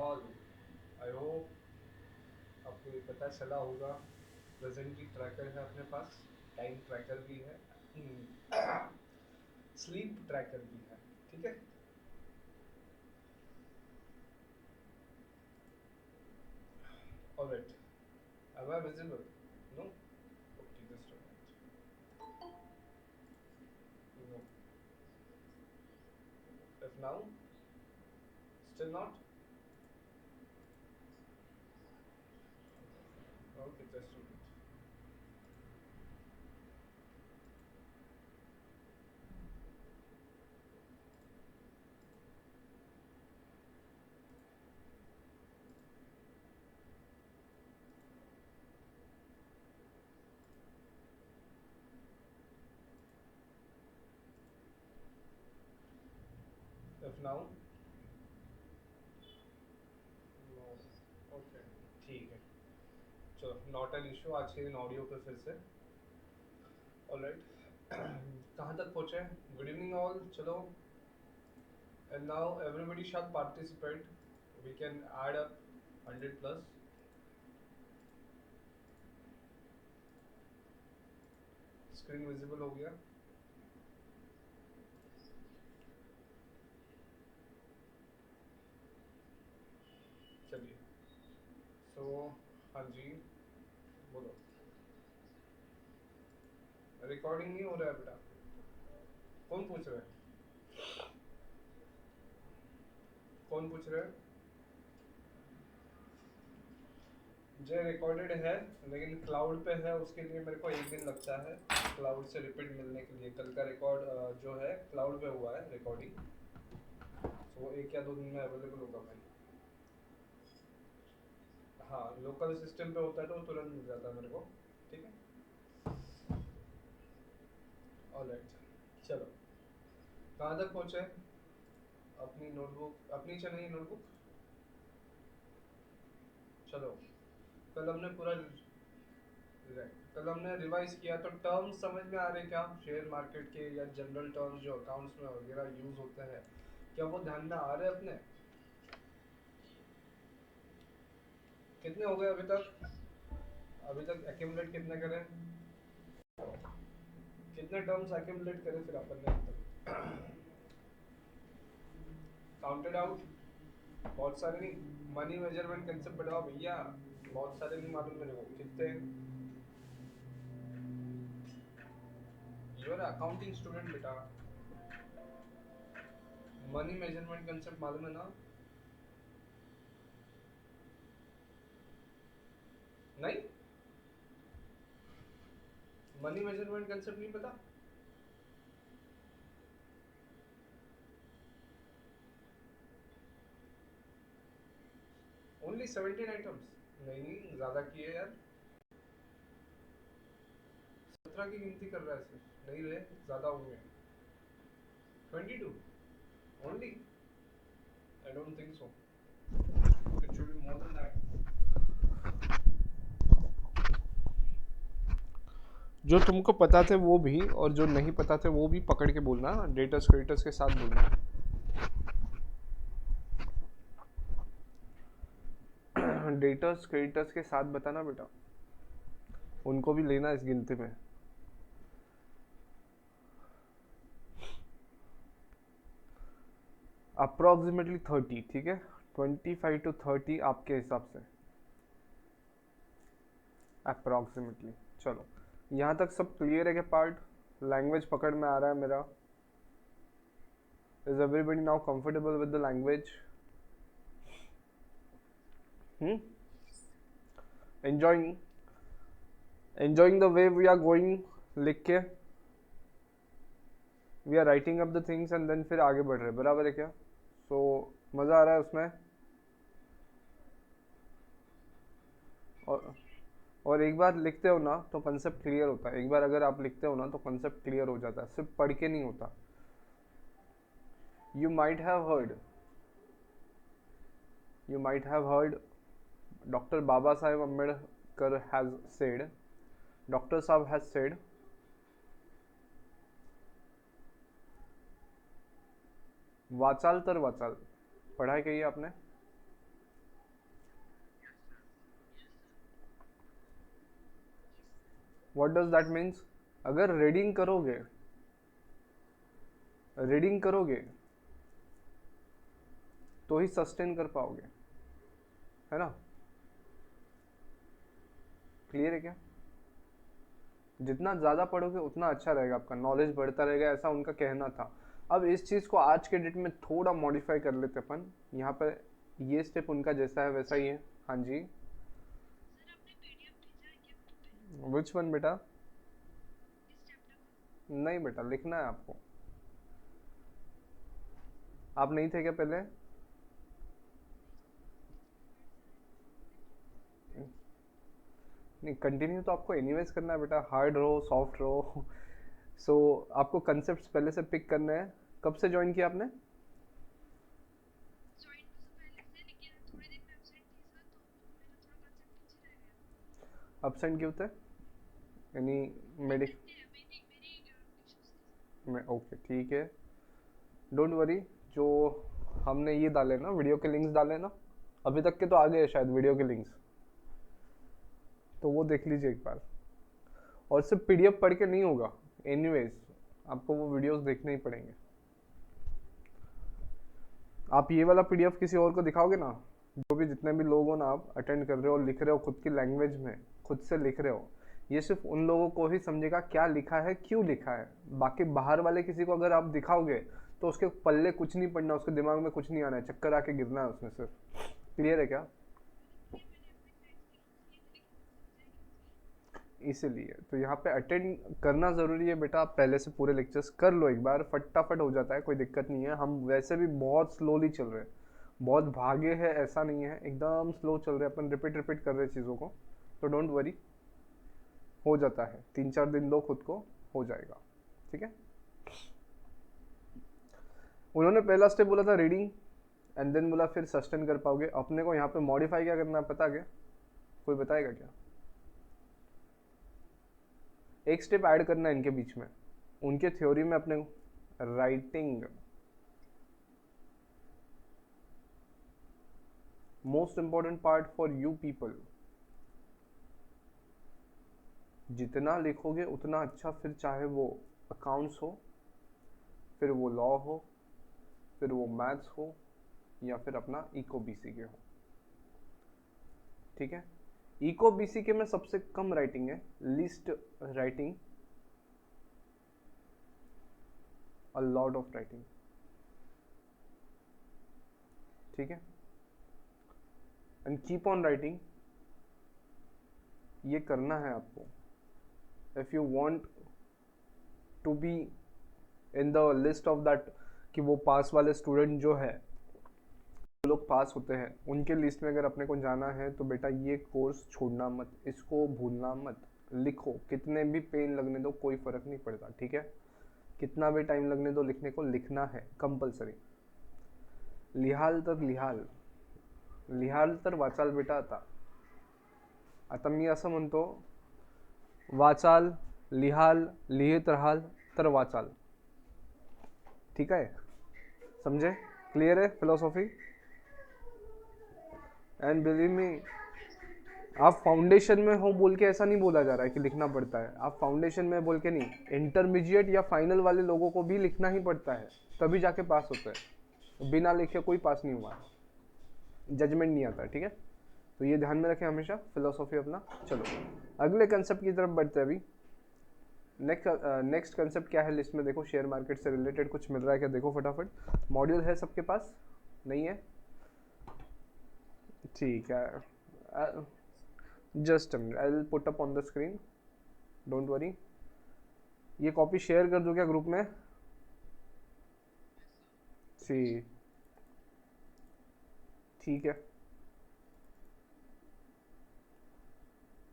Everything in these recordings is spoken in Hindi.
ऑल। आई होप आपको ये पता चला होगा। प्रेजेंटली ट्रैकर है अपने पास, टाइम ट्रैकर भी है, स्लीप ट्रैकर भी है। ठीक है। Alright. Am I visible? No? Okay, just a minute. No. If now? Still not? Okay, just a minute. If now? No. Okay, ठीक है। चलो, नॉट एन इशू। आज के दिन ऑडियो पे फिर से। ऑलराइट। कहाँ तक पहुँचे? Good evening all. चलो, and now everybody shall participate. We can add up 100 plus. Screen visible हो गया? चलिए। सो हाँ जी, बोलो। रिकॉर्डिंग नहीं हो रहा है बेटा। कौन पूछ रहा है? कौन पूछ रहा है? जो रिकॉर्डेड है, लेकिन क्लाउड पे है, उसके लिए मेरे को एक दिन लगता है क्लाउड से रिपीट मिलने के लिए। कल का रिकॉर्ड जो है क्लाउड पे हुआ है रिकॉर्डिंग, तो वो 1 या 2 दिन में अवेलेबल होगा भाई। हाँ, लोकल सिस्टम पे होता है तो तुरंत मिल जाता है मेरे को। ठीक है। ऑलराइट। चलो, कहाँ तक पहुँचे? अपनी नोटबुक अपनी चलेगी नोटबुक। चलो, कल हमने पूरा कल हमने रिवाइज किया, तो टर्म्स समझ में आ रहे क्या? शेयर मार्केट के या जनरल टर्म्स जो अकाउंट्स में वगैरह यूज होते हैं, क्या वो ध्यान में आ रहे हैं अपने? कितने हो गए अभी तक? अभी तक एक्यूमुलेट कितने करे? कितने टर्म्स एक्यूमुलेट करे फिर अपन ने अब तक? Counted out? बहुत सारे नहीं। मनी मेजरमेंट कंसेप्ट बताओ भैया। बहुत सारे नहीं मालूम मेरे को कितने। यू आर अकाउंटिंग स्टूडेंट बेटा। मनी मेजरमेंट कंसेप्ट मालूम है ना? नहीं, मनी मेजरमेंट कंसेप्ट नहीं पता? Only 17 items? नहीं नहीं, ज्यादा किए यार। 17 की गिनती कर रहा है सिर्फ? नहीं रे, ज्यादा होंगे। 22 only? I don't think so. It should be more than that. जो तुमको पता थे वो भी, और जो नहीं पता थे वो भी पकड़ के बोलना, डेटर्स क्रेडिटर्स के साथ बोलना। डेटर्स क्रेडिटर्स के साथ बताना बेटा, उनको भी लेना इस गिनती में। अप्रोक्सीमेटली 30, ठीक है। 25 to 30 आपके हिसाब से अप्रोक्सीमेटली। चलो, यहाँ तक सब क्लियर है? के पार्ट लैंग्वेज पकड़ में आ रहा है मेरा? Is everybody now comfortable with the language? Enjoying enjoying the way we are going? लिख के we are writing up the things and then फिर आगे बढ़ रहे, बराबर है क्या? सो मज़ा आ रहा है उसमें? और और एक बार लिखते हो ना तो कंसेप्ट क्लियर होता है। एक बार अगर आप लिखते हो ना तो कंसेप्ट क्लियर हो जाता है, सिर्फ पढ़ के नहीं होता। You might have heard you might have heard doctor Baba Saheb Ambedkar has said, doctor Sahab has said, वाचाल तर वाचाल। पढ़ा है क्या ये आपने? What does that means? अगर रीडिंग करोगे तो ही सस्टेन कर पाओगे, है ना? क्लियर है क्या? जितना ज़्यादा पढ़ोगे उतना अच्छा रहेगा, आपका नॉलेज बढ़ता रहेगा, ऐसा उनका कहना था। अब इस चीज़ को आज के डेट में थोड़ा मॉडिफाई कर लेते अपन। यहाँ पे ये स्टेप उनका जैसा है वैसा ही है। हाँ जी। विच वन बेटा? नहीं बेटा, लिखना है आपको। आप नहीं थे क्या पहले? नहीं, कंटिन्यू तो आपको एनीवेज करना है बेटा, हार्ड रहो सॉफ्ट रहो। सो आपको कंसेप्ट पहले से पिक करने हैं। कब से ज्वाइन किया आपने? एब्सेंट क्यों थे? यानी मेडिक में? ओके ठीक है, डोंट वरी। जो हमने ये डाले ना, वीडियो के लिंक्स डाले ना, अभी तक के तो आ गए शायद वीडियो के लिंक्स, तो वो देख लीजिए एक बार। और सिर्फ पीडीएफ पढ़ के नहीं होगा, एनीवेज आपको वो वीडियोस देखने ही पड़ेंगे। आप ये वाला पीडीएफ किसी और को दिखाओगे ना, जो भी जितने भी लोग हो ना, आप अटेंड कर रहे हो, लिख रहे हो खुद की लैंग्वेज में, खुद से लिख रहे हो, ये सिर्फ उन लोगों को ही समझेगा क्या लिखा है, क्यों लिखा है। बाकी बाहर वाले किसी को अगर आप दिखाओगे तो उसके पल्ले कुछ नहीं पड़ना, उसके दिमाग में कुछ नहीं आना है, चक्कर आके गिरना है उसमें सिर्फ। क्लियर है क्या? इसीलिए तो यहाँ पे अटेंड करना ज़रूरी है बेटा। आप पहले से पूरे लेक्चर्स कर लो एक बार, फटाफट हो जाता है, कोई दिक्कत नहीं है। हम वैसे भी बहुत स्लोली चल रहे हैं, बहुत भागे हैं ऐसा नहीं है, एकदम स्लो चल रहे हैं अपन, रिपीट रिपीट कर रहे हैं चीज़ों को, तो डोंट वरी, हो जाता है। 3-4 दिन दो खुद को, हो जाएगा, ठीक है। उन्होंने पहला स्टेप बोला था रीडिंग, एंड देन बोला फिर सस्टेन कर पाओगे। अपने को यहाँ पे मॉडिफाई क्या करना है पता क्या? कोई बताएगा क्या? एक स्टेप ऐड करना है इनके बीच में, उनके थ्योरी में अपने writing. Most important part for you people, जितना लिखोगे उतना अच्छा, फिर चाहे वो अकाउंट्स हो, फिर वो लॉ हो, फिर वो मैथ्स हो, या फिर अपना इको बीसीके हो, ठीक है। इको बीसीके में सबसे कम राइटिंग है, least writing, a lot of writing, ठीक है। एंड कीप ऑन राइटिंग, ये करना है आपको। If you want to be in the list of that, कि वो पास वाले स्टूडेंट जो है, लोग पास होते हैं, उनके लिस्ट में अगर अपने को जाना है, तो बेटा ये कोर्स छोड़ना मत, इसको भूलना मत। लिखो, कितने भी पेन लगने दो, कोई फर्क नहीं पड़ता, ठीक है। कितना भी टाइम लगने दो लिखने को, लिखना है कंपल्सरी। लिहाल तर वाचाल बेटा आता मी असं म्हणतो, वाचाल, लिहाल, लिहित राहाल तर वाचाल, ठीक है, समझे? क्लियर है फिलोसॉफी? एंड बिलीव मी, आप फाउंडेशन में हो बोल के ऐसा नहीं बोला जा रहा है कि लिखना पड़ता है। आप फाउंडेशन में बोल के नहीं, इंटरमीडिएट या फाइनल वाले लोगों को भी लिखना ही पड़ता है, तभी जाके पास होता है। बिना लिखे कोई पास नहीं हुआ, जजमेंट नहीं आता, ठीक है। तो ये ध्यान में रखें हमेशा, फिलोसॉफी अपना। चलो अगले कंसेप्ट की तरफ बढ़ते हैं अभी। नेक्स्ट कंसेप्ट क्या है लिस्ट में? देखो, शेयर मार्केट से रिलेटेड कुछ मिल रहा है क्या? देखो फटाफट। मॉड्यूल है सबके पास? नहीं है? ठीक है, just I will put up on the screen, don't worry. ये कॉपी शेयर कर दूं क्या ग्रुप में? जी ठीक है,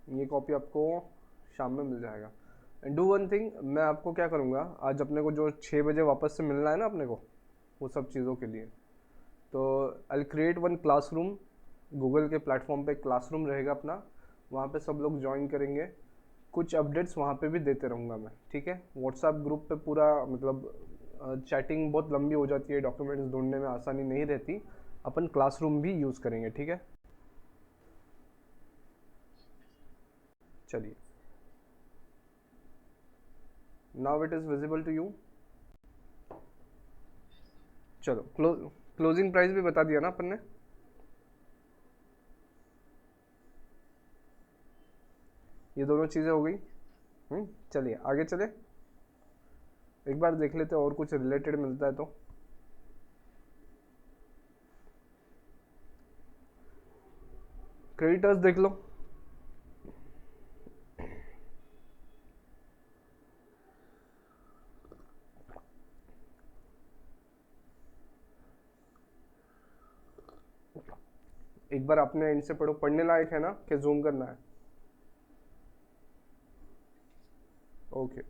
ये कॉपी आपको शाम में मिल जाएगा। एंड डू वन थिंग, मैं आपको क्या करूँगा, आज अपने को जो 6 बजे वापस से मिलना है ना अपने को, वो सब चीज़ों के लिए, तो I create one classroom, Google के प्लेटफॉर्म पे क्लासरूम रहेगा अपना, वहाँ पे सब लोग ज्वाइन करेंगे, कुछ अपडेट्स वहाँ पे भी देते रहूँगा मैं, ठीक है। व्हाट्सएप ग्रुप पे पूरा मतलब चैटिंग बहुत लंबी हो जाती है, डॉक्यूमेंट्स ढूंढने में आसानी नहीं रहती, अपन क्लासरूम भी यूज़ करेंगे, ठीक है। चलिए, now it is visible to you? चलो क्लोजिंग प्राइस भी बता दिया ना अपन ने। ये दोनों चीजें हो गई। चलिए आगे चले, एक बार देख लेते और कुछ रिलेटेड मिलता है तो। क्रेडिटर्स देख लो। एक बार अपने एंड से पढ़ो, पढ़ने लायक है ना कि जूम करना है? Okay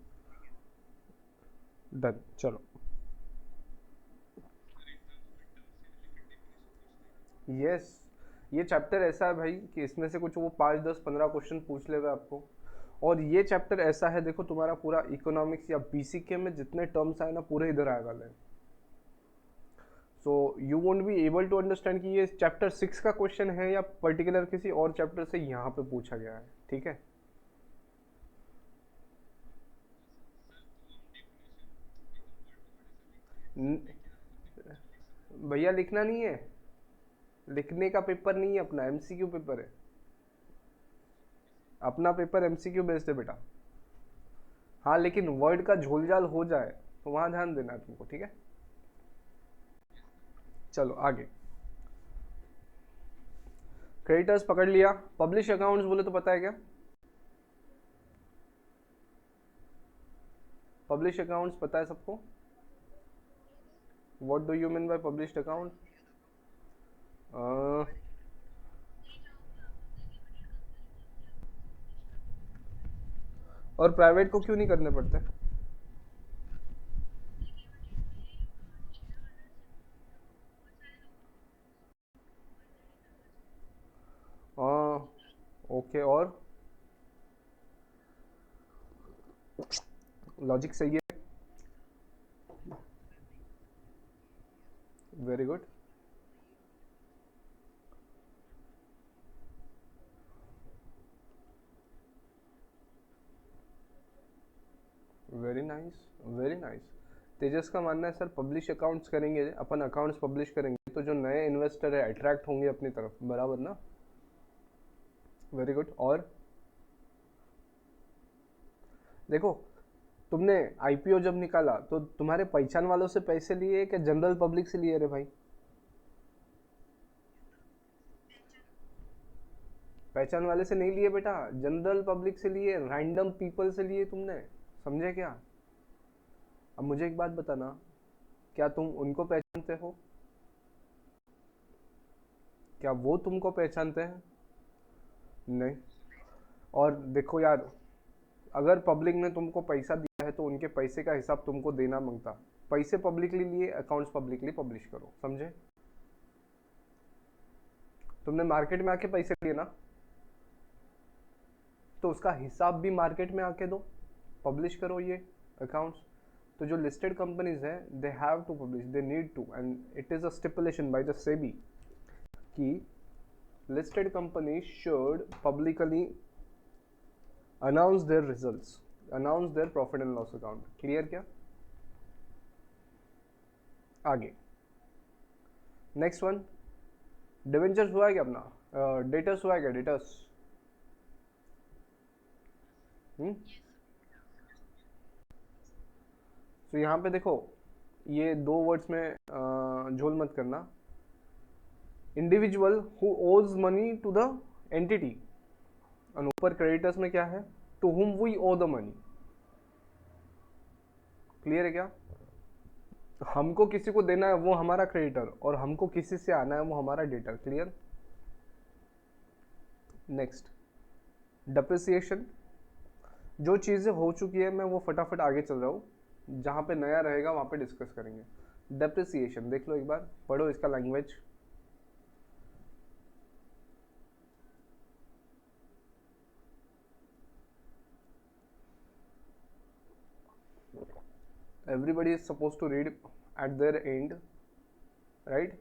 done. चलो यस, ये चैप्टर ऐसा है भाई कि इसमें से कुछ वो 5 10 15 क्वेश्चन पूछ लेगा आपको। और ये चैप्टर ऐसा है, देखो तुम्हारा पूरा इकोनॉमिक्स या बीसीके में जितने टर्म्स आए ना पूरे इधर आए वाले हैं। So you won't be able to understand कि ये चैप्टर 6 का क्वेश्चन है या पर्टिकुलर किसी और चैप्टर से यहाँ पे पूछा गया है, ठीक है? भैया लिखना नहीं है, लिखने का पेपर नहीं है अपना, एमसीक्यू पेपर है अपना। पेपर एमसीक्यू बेस्ड है बेटा। हाँ लेकिन वर्ड का झोलझाल हो जाए तो वहां ध्यान देना है तुमको, ठीक है? चलो आगे। क्रेडिटर्स पकड़ लिया, पब्लिश अकाउंट्स बोले तो पता है क्या? पब्लिश अकाउंट्स पता है सबको? What do you mean by published account? और प्राइवेट को क्यों नहीं करने पड़ते? ओके, और लॉजिक सही है, very good. Very nice, very nice. Tejas का मानना है सर पब्लिश अकाउंट्स करेंगे अपन, अकाउंट्स पब्लिश करेंगे तो जो नए इन्वेस्टर है अट्रैक्ट होंगे अपनी तरफ, बराबर ना? Very good. और देखो, तुमने आईपीओ जब निकाला तो तुम्हारे पहचान वालों से पैसे लिए कि जनरल पब्लिक से लिए रे भाई? पहचान वाले से नहीं लिए बेटा, जनरल पब्लिक से लिए, रैंडम पीपल से लिए तुमने, समझे क्या? अब मुझे एक बात बताना, क्या तुम उनको पहचानते हो? क्या वो तुमको पहचानते हैं? नहीं। और देखो यार, अगर पब्लिक ने तुमको पैसा दिया है तो उनके पैसे का हिसाब तुमको देना मांगता। पैसे पब्लिकली लिए, अकाउंट्स पब्लिकली पब्लिश करो, समझे? तुमने मार्केट में आके पैसे लिए ना, तो उसका हिसाब भी मार्केट में आके दो, पब्लिश करो ये अकाउंट्स। तो जो लिस्टेड कंपनीज है they have to publish, they need to, and it is a stipulation by the SEBI कि listed companies should publicly announce their results, announce their profit and loss account। Clear क्या? आगे नेक्स्ट वन, डिवेंचर्स हुआ है क्या अपना? डेटर्स हुआ है क्या? डेटर्स तो यहाँ पे देखो, ये दो वर्ड्स में झोल मत करना। Individual who owes money to the entity, और ऊपर क्रेडिटर्स में क्या है? To whom we owe the money. Clear है क्या? हमको किसी को देना है वो हमारा क्रेडिटर, और हमको किसी से आना है वो हमारा डेटर। क्लियर? Next, depreciation. जो चीज़ें हो चुकी है मैं वो फटाफट आगे चल रहा हूँ, जहाँ पे नया रहेगा वहाँ पे डिस्कस करेंगे। डेप्रिसिएशन देख लो, एक बार पढ़ो इसका language. Everybody is supposed to read at their end, right?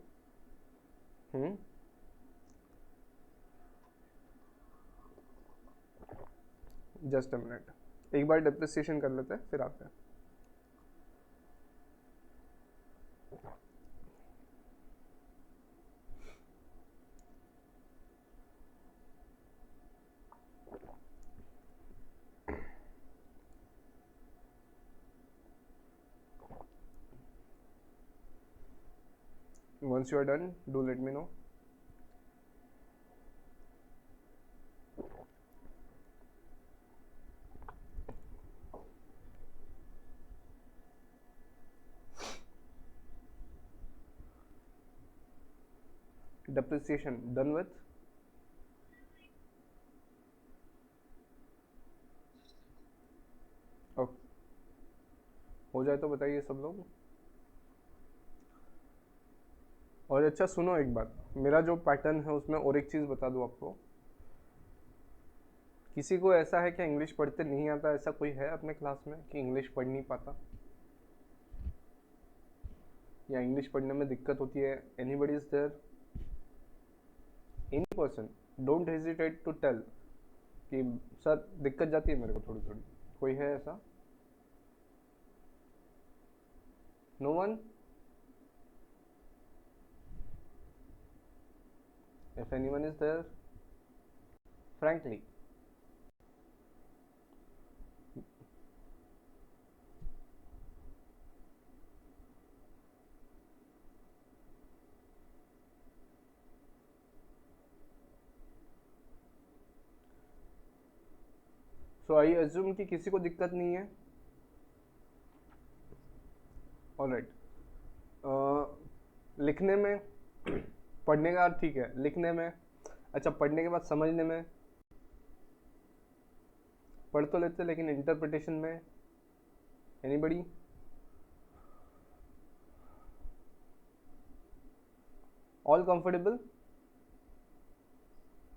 Just a minute, एक बार डिप्रिसिएशन कर लेते हैं फिर आते हैं। Once you are done, do let me know. Depreciation done with? Okay, हो जाए तो बताइए सब लोग। और अच्छा सुनो एक बात, मेरा जो पैटर्न है उसमें और एक चीज़ बता दूँ आपको। किसी को ऐसा है कि इंग्लिश पढ़ते नहीं आता, ऐसा कोई है अपने क्लास में कि इंग्लिश पढ़ नहीं पाता या इंग्लिश पढ़ने में दिक्कत होती है? Anybody is there? Any person? Don't hesitate to tell कि सर दिक्कत जाती है मेरे को थोड़ी थोड़ी। कोई है ऐसा? No one? If anyone is there, frankly. So I assume कि किसी को दिक्कत नहीं है। ऑलराइट, लिखने में पढ़ने का ठीक है, लिखने में अच्छा, पढ़ने के बाद समझने में पढ़ तो लेते लेकिन इंटरप्रिटेशन में एनीबडी? All comfortable?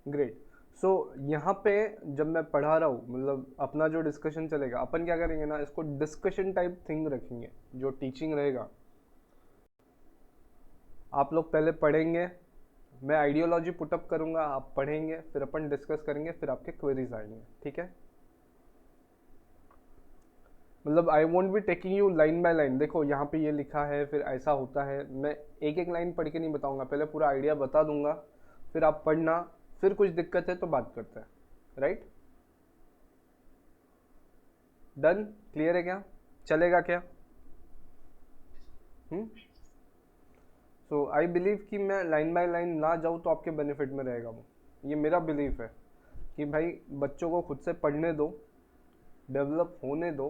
ग्रेट। सो यहाँ पे जब मैं पढ़ा रहा हूँ, मतलब अपना जो डिस्कशन चलेगा, अपन क्या करेंगे ना, इसको डिस्कशन टाइप थिंग रखेंगे। जो टीचिंग रहेगा, आप लोग पहले पढ़ेंगे, मैं आइडियोलॉजी पुटअप करूंगा, आप पढ़ेंगे, फिर अपन डिस्कस करेंगे, फिर आपके क्वेरीज आएंगे, ठीक है? मतलब I won't be taking you line by line, देखो यहाँ पे ये लिखा है फिर ऐसा होता है, मैं एक एक लाइन पढ़ के नहीं बताऊंगा, पहले पूरा आइडिया बता दूंगा, फिर आप पढ़ना, फिर कुछ दिक्कत है तो बात करते हैं, राइट? डन? क्लियर है क्या? चलेगा क्या? सो आई बिलीव कि मैं लाइन बाय लाइन ना जाऊँ तो आपके बेनिफिट में रहेगा वो, ये मेरा बिलीफ है कि भाई बच्चों को खुद से पढ़ने दो, डेवलप होने दो,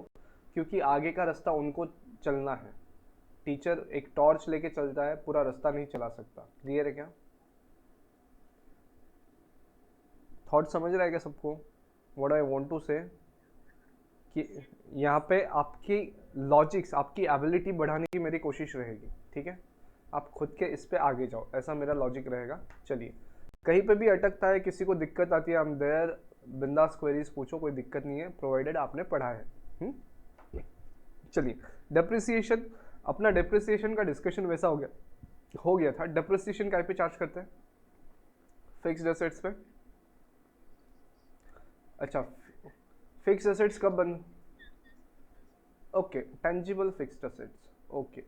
क्योंकि आगे का रास्ता उनको चलना है। टीचर एक टॉर्च लेके चलता है, पूरा रास्ता नहीं चला सकता। क्लियर है क्या? थॉट समझ रहा है क्या सबको? व्हाट आई वांट टू से कि यहाँ पे आपकी लॉजिक्स, आपकी एबिलिटी बढ़ाने की मेरी कोशिश रहेगी, ठीक है? आप खुद के इस पे आगे जाओ, ऐसा मेरा लॉजिक रहेगा। चलिए, कहीं पे भी अटकता है, किसी को दिक्कत आती है, आई एम देयर, बिंदास क्वेरीज पूछो, कोई दिक्कत नहीं है, प्रोवाइडेड आपने पढ़ा है। चलिए, डेप्रिसिएशन, अपना डेप्रिसिएशन का डिस्कशन वैसा हो गया था। डेप्रिसिएशन काय पे चार्ज करते हैं? फिक्स्ड एसेट्स पे। अच्छा, फिक्स्ड एसेट्स कब बन, okay, tangible fixed assets, okay,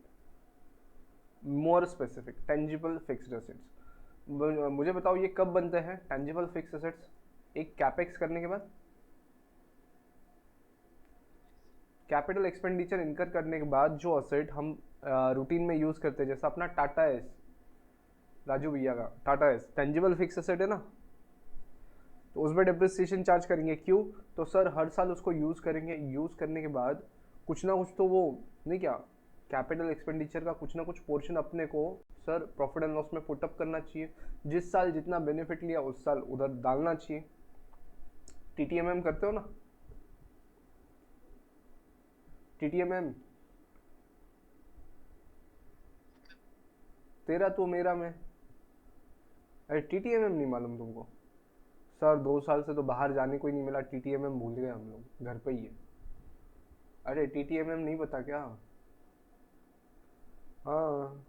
more specific, tangible fixed assets. मुझे बताओ ये कब बनते हैं टेंजिबल फिक्स्ड एसेट्स? एक कैपेक्स करने के बाद, कैपिटल एक्सपेंडिचर इनकर करने के बाद जो असेट हम रूटीन में यूज करते हैं, जैसा अपना टाटा एस, राजू भैया का Tata S tangible fixed asset है ना, तो उसमें डेप्रिसिएशन चार्ज करेंगे। क्यों? तो सर हर साल उसको यूज करेंगे, यूज करने के बाद कुछ ना कुछ तो वो नहीं, क्या कैपिटल एक्सपेंडिचर का कुछ ना कुछ पोर्शन अपने को सर प्रॉफिट एंड लॉस में पुटअप करना चाहिए। जिस साल जितना बेनिफिट लिया उस साल उधर डालना चाहिए। टीटीएमएम करते हो ना? टीटीएमएम तेरा तो मेरा में, अरे टीटीएमएम नहीं मालूम तुमको? सर 2 साल से तो बाहर जाने को ही नहीं मिला, टीटीएमएम भूल गए हम लोग, घर पे ही है। अरे टीटीएमएम नहीं पता क्या? हाँ,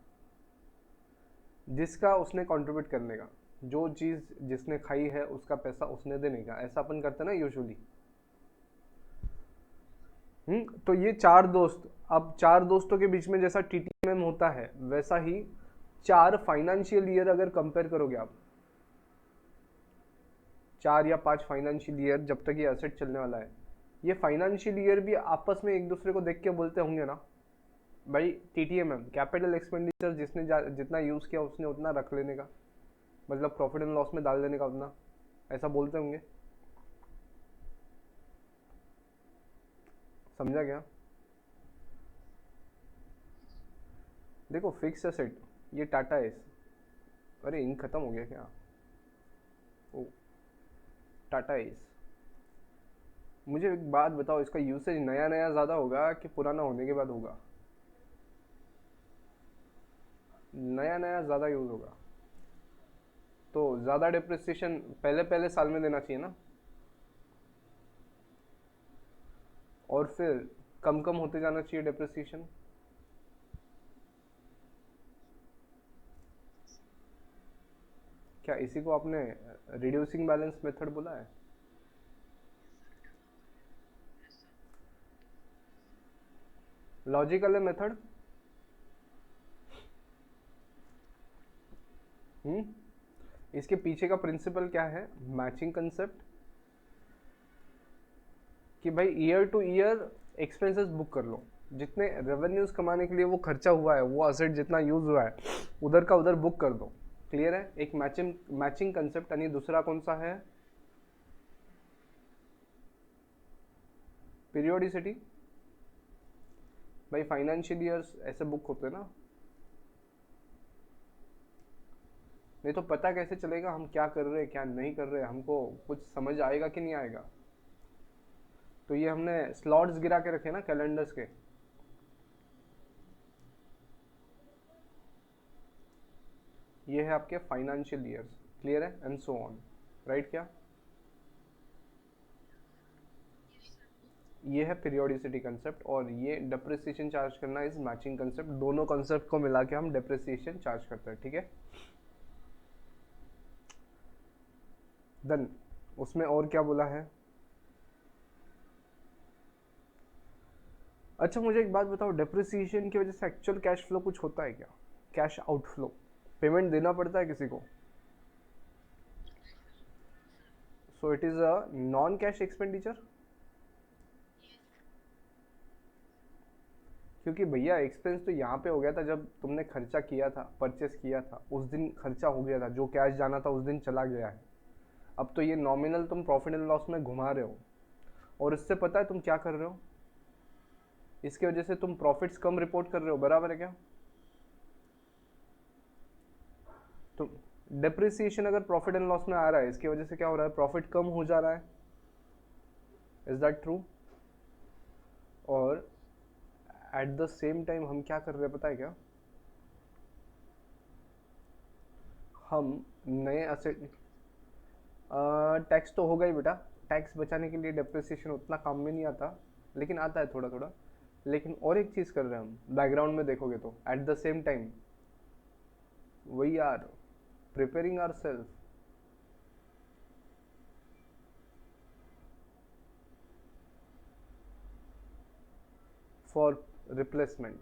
जिसका उसने कंट्रीब्यूट करने का, जो चीज़ जिसने खाई है उसका पैसा उसने देने का, ऐसा अपन करते ना यूजुअली। तो ये चार दोस्त, अब चार दोस्तों के बीच में जैसा टीटीएमएम होता है वैसा ही चार फाइनेंशियल ईयर अगर कंपेयर करोगे आप, 4 या 5 फाइनेंशियल ईयर जब तक ये एसेट चलने वाला है, ये फाइनेंशियल ईयर भी आपस में एक दूसरे को देख के बोलते होंगे ना भाई टीटीएमएम कैपिटल एक्सपेंडिचर जिसने जितना यूज किया उसने उतना रख लेने का, मतलब प्रॉफिट एंड लॉस में डाल देने का उतना, ऐसा बोलते होंगे। समझा क्या? देखो फिक्स एसेट ये टाटा एस, अरे इंक खत्म हो गया क्या? ओ टाटा एस, मुझे एक बात बताओ, इसका यूसेज नया नया ज़्यादा होगा कि पुराना होने के बाद होगा? नया नया ज़्यादा यूज़ होगा, तो ज़्यादा डिप्रिसिएशन पहले पहले साल में देना चाहिए ना, और फिर कम कम होते जाना चाहिए डिप्रिसिएशन। क्या इसी को आपने रिड्यूसिंग बैलेंस मेथड बोला है? लॉजिकल है मेथड। इसके पीछे का प्रिंसिपल क्या है? मैचिंग कंसेप्ट, कि भाई year two year expenses book कर लो, जितने रेवेन्यूज कमाने के लिए वो खर्चा हुआ है, वो असेट जितना यूज हुआ है उधर का उधर बुक कर दो। क्लियर है? एक मैचिंग कंसेप्ट। यानी दूसरा कौन सा है? पीरियोडिसिटी। भाई फाइनेंशियल ईयर्स ऐसे बुक होते हैं ना, नहीं तो पता कैसे चलेगा हम क्या कर रहे हैं क्या नहीं कर रहे हैं, हमको कुछ समझ आएगा कि नहीं आएगा? तो ये हमने स्लॉट्स गिरा के रखे ना कैलेंडर्स के, ये है आपके फाइनेंशियल ईयर्स। क्लियर है? And so on, right? क्या ये है पीरियोडिसिटी कंसेप्ट, और ये डेप्रिसिएशन चार्ज करना इज मैचिंग कंसेप्ट। दोनों कंसेप्ट को मिला के हम डेप्रिसिएशन चार्ज करते हैं। ठीक है, देन उसमें और क्या बोला है? अच्छा मुझे एक बात बताओ, डेप्रिसिएशन की वजह से एक्चुअल कैश फ्लो कुछ होता है क्या? कैश आउटफ्लो, पेमेंट देना पड़ता है किसी को? So it is a non cash expenditure, क्योंकि भैया एक्सपेंस तो यहाँ पे हो गया था जब तुमने खर्चा किया था, परचेस किया था, उस दिन खर्चा हो गया था, जो कैश जाना था उस दिन चला गया है। अब तो ये नॉमिनल तुम प्रॉफिट एंड लॉस में घुमा रहे हो, और इससे पता है तुम क्या कर रहे हो? इसकी वजह से तुम प्रॉफिट्स कम रिपोर्ट कर रहे हो, बराबर है क्या? तो डेप्रिसिएशन अगर प्रॉफिट एंड लॉस में आ रहा है, इसकी वजह से क्या हो रहा है? प्रॉफिट कम हो जा रहा है। Is that true? और एट द सेम टाइम हम क्या कर रहे हैं पता है क्या? हम नए असेट, टैक्स तो होगा ही बेटा, टैक्स बचाने के लिए डेप्रिसिएशन उतना काम में नहीं आता, लेकिन आता है थोड़ा थोड़ा। लेकिन और एक चीज़ कर रहे हैं हम, बैकग्राउंड में देखोगे तो at the same time we are preparing our self for replacement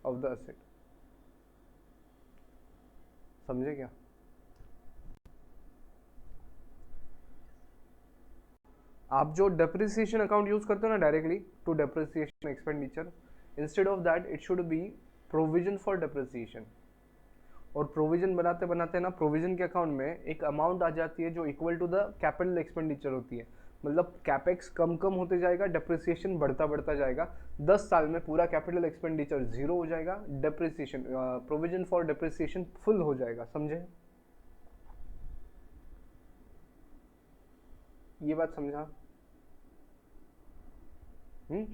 of the asset. समझे क्या? आप जो डेप्रिसिएशन अकाउंट यूज करते हो ना directly to depreciation expenditure, instead of that it should be provision for depreciation. और प्रोविजन बनाते बनाते ना प्रोविजन के अकाउंट में एक अमाउंट आ जाती है जो equal to the capital expenditure होती है। मतलब कैपेक्स कम कम होते जाएगा, डेप्रिसिएशन बढ़ता बढ़ता जाएगा। 10 साल में पूरा कैपिटल एक्सपेंडिचर जीरो हो जाएगा, depreciation provision for depreciation full हो जाएगा। समझे? ये बात समझा? हम्म।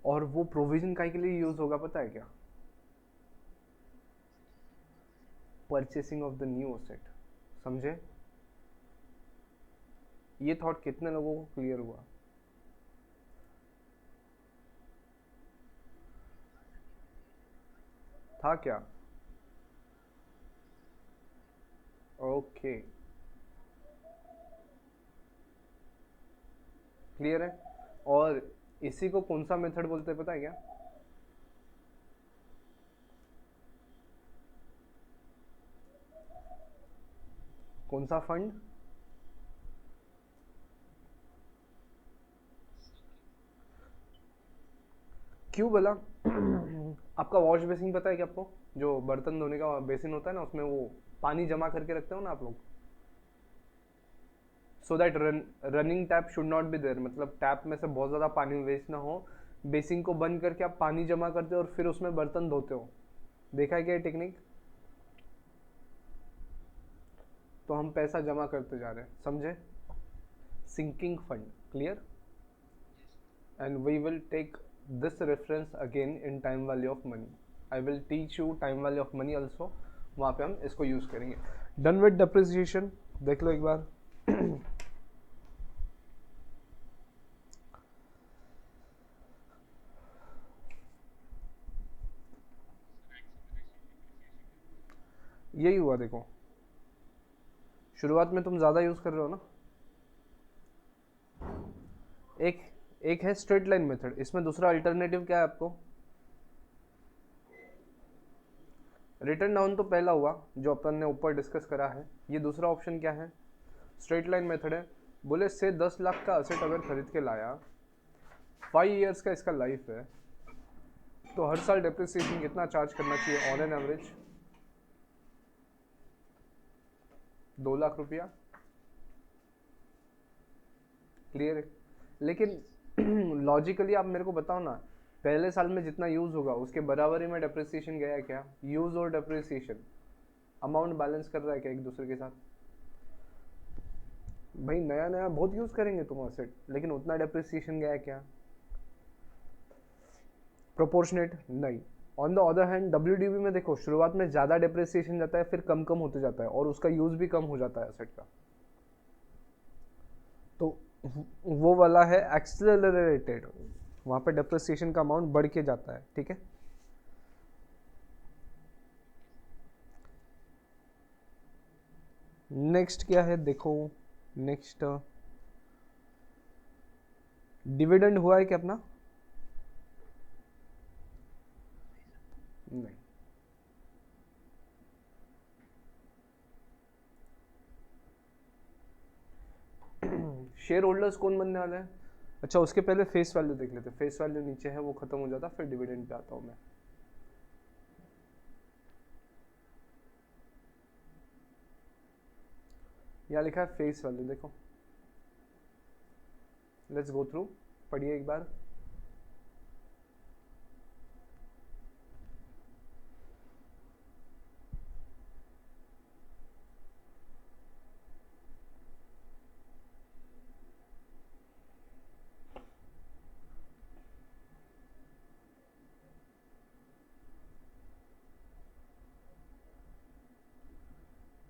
और वो प्रोविजन काय के लिए यूज होगा पता है क्या? Purchasing of the new asset. समझे? ये थॉट कितने लोगों को क्लियर हुआ? था क्या? ओके, क्लियर है। और इसी को कौन सा मेथड बोलते हैं पता है क्या? कौन सा फंड? क्यों बोला? आपका वॉश बेसिन पता है क्या आपको? जो बर्तन धोने का बेसिन होता है ना, उसमें वो पानी जमा करके रखते हो ना आप लोग, so that running tap should not be there, मतलब टैप में से बहुत ज़्यादा पानी वेस्ट ना हो। बेसिन को बंद करके आप पानी जमा करते हो और फिर उसमें बर्तन धोते हो। देखा है क्या ये टेक्निक? तो हम पैसा जमा करते जा रहे हैं, समझे? Sinking fund, clear? And we will take this reference again in time value of money. I will teach you time value of money also, वहाँ पे हम इसको यूज करेंगे। डन विद डेप्रिसिएशन, देख लो एक बार। यही हुआ देखो, शुरुआत में तुम ज़्यादा यूज कर रहे हो ना। एक एक है स्ट्रेट लाइन मेथड, इसमें दूसरा अल्टरनेटिव क्या है आपको? रिटर्न डाउन तो पहला हुआ जो अपन ने ऊपर डिस्कस करा है। ये दूसरा ऑप्शन क्या है? स्ट्रेट लाइन मेथड है। बोले से 10 लाख का असेट अगर खरीद के लाया, 5 ईयर्स का इसका लाइफ है, तो हर साल डेप्रिसिएशन कितना चार्ज करना चाहिए ऑन एन एवरेज? 2 लाख रुपया। क्लियर है? लेकिन लॉजिकली आप मेरे को बताओ ना, पहले साल में जितना यूज होगा उसके बराबर ही में डेप्रिसिएशन गया है क्या? यूज और डेप्रिसिएशन अमाउंट बैलेंस कर रहा है क्या एक दूसरे के साथ? भाई नया नया बहुत यूज करेंगे तुम असेट, लेकिन उतना डेप्रिसिएशन गया है क्या? प्रोपोर्शनेट नहीं। On the other hand WDB में देखो, शुरुआत में ज़्यादा डेप्रिसिएशन जाता है, फिर कम कम होते जाता है और उसका यूज़ भी कम हो जाता है एसेट का। तो वो वाला है एक्सेलरेटेड, वहाँ पे डेप्रिसिएशन का अमाउंट बढ़ के जाता है, ठीक है? नेक्स्ट क्या है देखो, नेक्स्ट डिविडेंड हुआ है क्या अपना? नहीं। शेयर होल्डर्स कौन बनने वाला है? अच्छा उसके पहले फेस वैल्यू देख लेते, फेस वैल्यू नीचे है वो खत्म हो जाता, फिर डिविडेंड पे आता हूँ मैं। यहाँ लिखा है फेस वैल्यू, देखो लेट्स गो थ्रू, पढ़िए एक बार।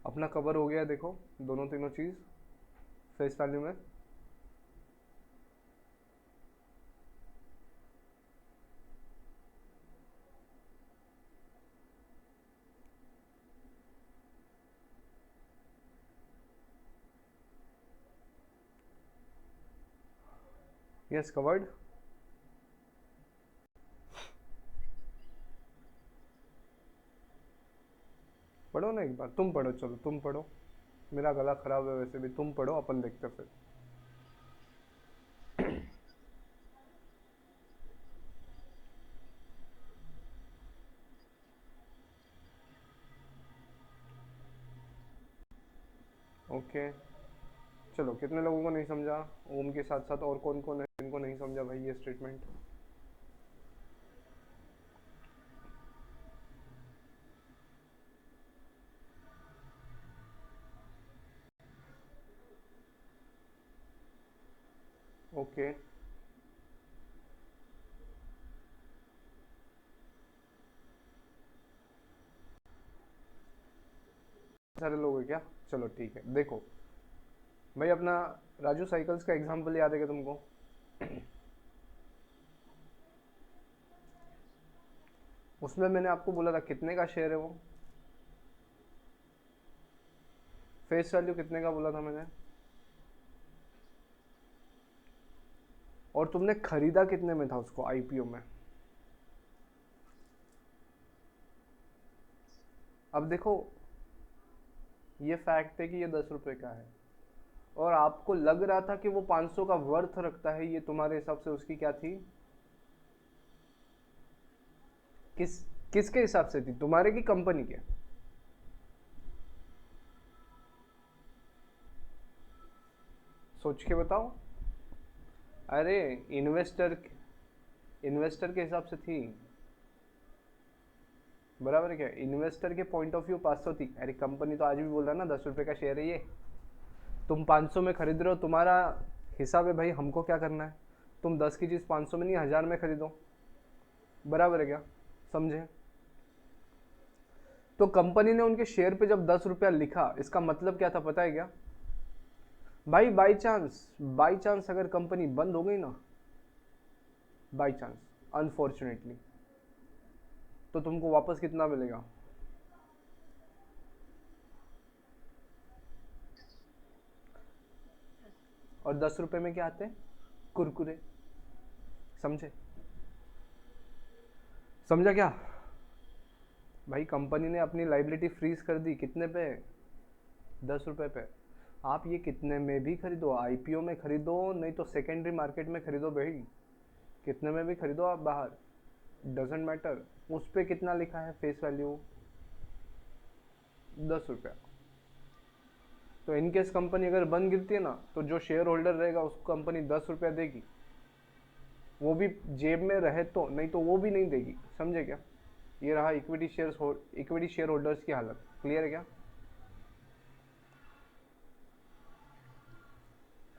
अपना कवर हो गया देखो, दोनों तीनों चीज फेस वैल्यू में। Yes covered. पढ़ो ना एक बार, तुम पढ़ो, चलो तुम पढ़ो, मेरा गला खराब है वैसे भी, तुम पढ़ो अपन देखते फिर। ओके चलो, कितने लोगों को नहीं समझा? ओम के साथ साथ और कौन कौन है जिनको नहीं समझा भाई ये स्टेटमेंट? ओके सारे लोग हैं क्या? चलो ठीक है, देखो भाई अपना राजू साइकिल्स का एग्जाम्पल याद है क्या तुमको? उसमें मैंने आपको बोला था कितने का शेयर है वो, फेस वैल्यू कितने का बोला था मैंने? और तुमने खरीदा कितने में था उसको आईपीओ में? अब देखो, ये फैक्ट है कि ये 10 रुपए का है और आपको लग रहा था कि वो 500 का वर्थ रखता है, ये तुम्हारे हिसाब से उसकी क्या थी? किसके हिसाब से थी, तुम्हारे की कंपनी के? सोच के बताओ। अरे इन्वेस्टर के हिसाब से थी, बराबर है क्या? इन्वेस्टर के पॉइंट ऑफ व्यू 500 थी। अरे कंपनी तो आज भी बोल रहा है ना 10 रुपए का शेयर है ये, तुम 500 में खरीद रहे हो, तुम्हारा हिसाब है भाई, हमको क्या करना है? तुम 10 की चीज़ 500 में नहीं 1000 में खरीदो, बराबर है क्या? समझे? तो कंपनी ने उनके शेयर पे जब 10 रुपया लिखा, इसका मतलब क्या था पता है क्या भाई? बाई चांस अगर कंपनी बंद हो गई ना, बाई चांस, अनफॉर्चुनेटली, तो तुमको वापस कितना मिलेगा? और 10 रुपए में क्या आते हैं? कुरकुरे। समझे? समझा क्या भाई? कंपनी ने अपनी लाइबिलिटी फ्रीज कर दी, कितने पे? 10 रुपए पे। आप ये कितने में भी खरीदो, आईपीओ में खरीदो, नहीं तो सेकेंडरी मार्केट में खरीदो भाई, कितने में भी खरीदो आप बाहर, डजेंट मैटर। उस पे कितना लिखा है फेस वैल्यू? 10 रुपया। तो इनकेस कंपनी अगर बंद गिरती है ना, तो जो शेयर होल्डर रहेगा उसको कंपनी 10 रुपया देगी, वो भी जेब में रहे तो, नहीं तो वो भी नहीं देगी। समझे क्या? ये रहा इक्विटी शेयर होल्डर्स की हालत। क्लियर है क्या?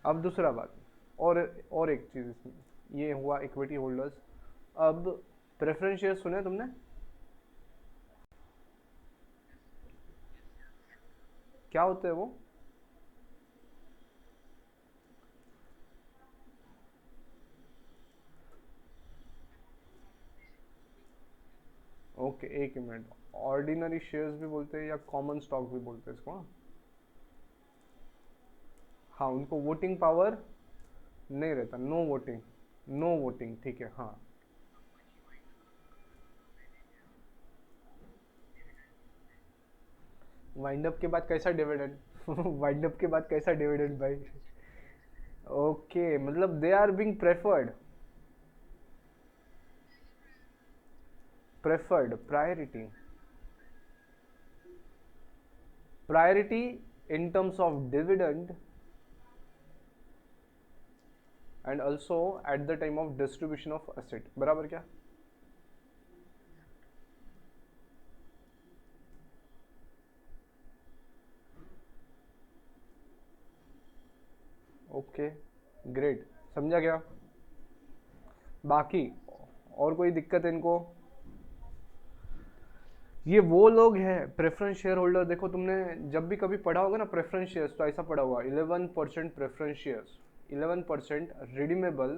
अब दूसरा बात, और एक चीज़ इसमें, ये हुआ इक्विटी होल्डर्स। अब प्रेफरेंस शेयर सुने तुमने? क्या होते हैं वो? ओके, एक मिनट। ऑर्डिनरी शेयर्स भी बोलते हैं या कॉमन स्टॉक भी बोलते हैं इसको? हाँ हाँ, उनको वोटिंग पावर नहीं रहता, नो वोटिंग, नो वोटिंग, ठीक है हाँ। वाइंड अप के बाद कैसा डिविडेंड? वाइंड अप के बाद कैसा डिविडेंड भाई? ओके, मतलब they are being preferred priority in terms of dividend and also at the time of distribution of asset, बराबर क्या? ओके ग्रेट, समझा क्या? बाकी और कोई दिक्कत है इनको? ये वो लोग हैं प्रेफरेंस शेयर होल्डर। देखो तुमने जब भी कभी पढ़ा होगा ना प्रेफरेंस शेयर्स, तो ऐसा पढ़ा होगा 11% preference shares, 11% redeemable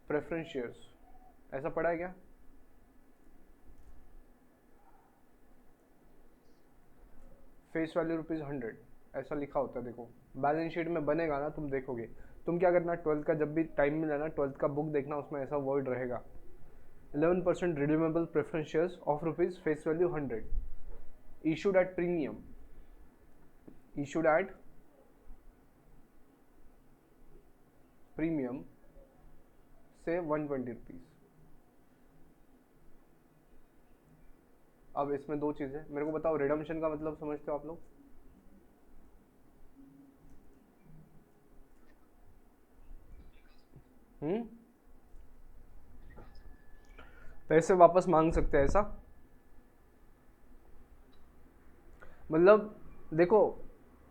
preference shares, ऐसा पढ़ा है क्या? फेस वैल्यू ₹100 ऐसा लिखा होता है। देखो बैलेंस शीट में बनेगा ना, तुम देखोगे। तुम क्या करना, 12th का जब भी टाइम मिला ना, 12th का बुक देखना, उसमें ऐसा वर्ड रहेगा 11% redeemable preference shares of rupees face value 100 issued at premium, issued at premium से 120 रुपीज। अब इसमें दो चीजें मेरे को बताओ, रिडम्पशन का मतलब समझते हो आप लोग? पैसे वापस मांग सकते हैं ऐसा? मतलब देखो,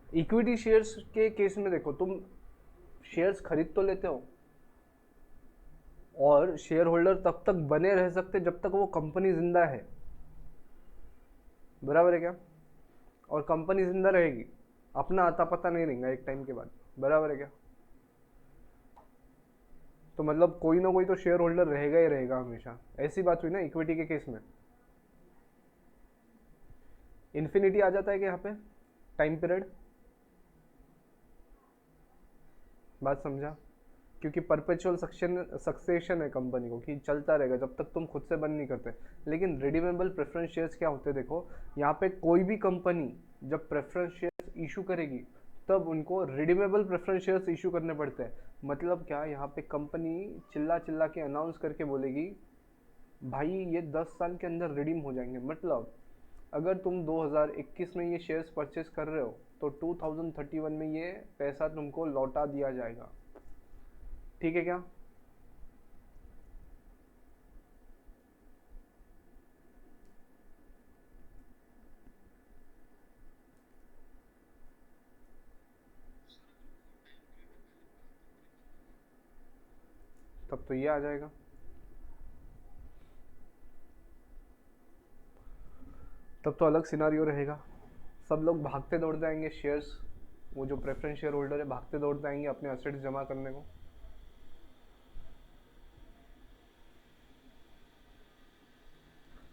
इक्विटी शेयर्स के केस में देखो, तुम शेयर्स खरीद तो लेते हो, और शेयर होल्डर तब तक बने रह सकते जब तक वो कंपनी जिंदा है, बराबर है क्या? और कंपनी जिंदा रहेगी, अपना आता पता नहीं रहेगा एक टाइम के बाद, बराबर है क्या? तो मतलब कोई ना कोई तो शेयर होल्डर रहेगा ही रहेगा हमेशा। ऐसी बात हुई ना इक्विटी के केस में। इन्फिनिटी आ जाता है कि यहाँ पे टाइम पीरियड? बात समझा? क्योंकि परपेचुअल सक्सेशन है कंपनी को कि चलता रहेगा जब तक तुम खुद से बंद नहीं करते। लेकिन रिडीमेबल प्रेफरेंस शेयर्स क्या होते हैं देखो, यहाँ पे कोई भी कंपनी जब प्रेफरेंस शेयर्स इशू करेगी तब उनको रिडीमेबल प्रेफरेंस शेयर्स इशू करने पड़ते हैं। मतलब क्या, यहाँ पे कंपनी चिल्ला चिल्ला के अनाउंस करके बोलेगी भाई ये 10 साल के अंदर रिडीम हो जाएंगे। मतलब अगर तुम 2021 में ये शेयर्स परचेस कर रहे हो तो 2031 में ये पैसा तुमको लौटा दिया जाएगा। ठीक है क्या? तब तो ये आ जाएगा। तब तो अलग सिनारियो रहेगा। सब लोग भागते दौड़ते आएंगे शेयर्स, वो जो प्रेफरेंस शेयर होल्डर है भागते दौड़ते आएंगे अपने असेट्स जमा करने को।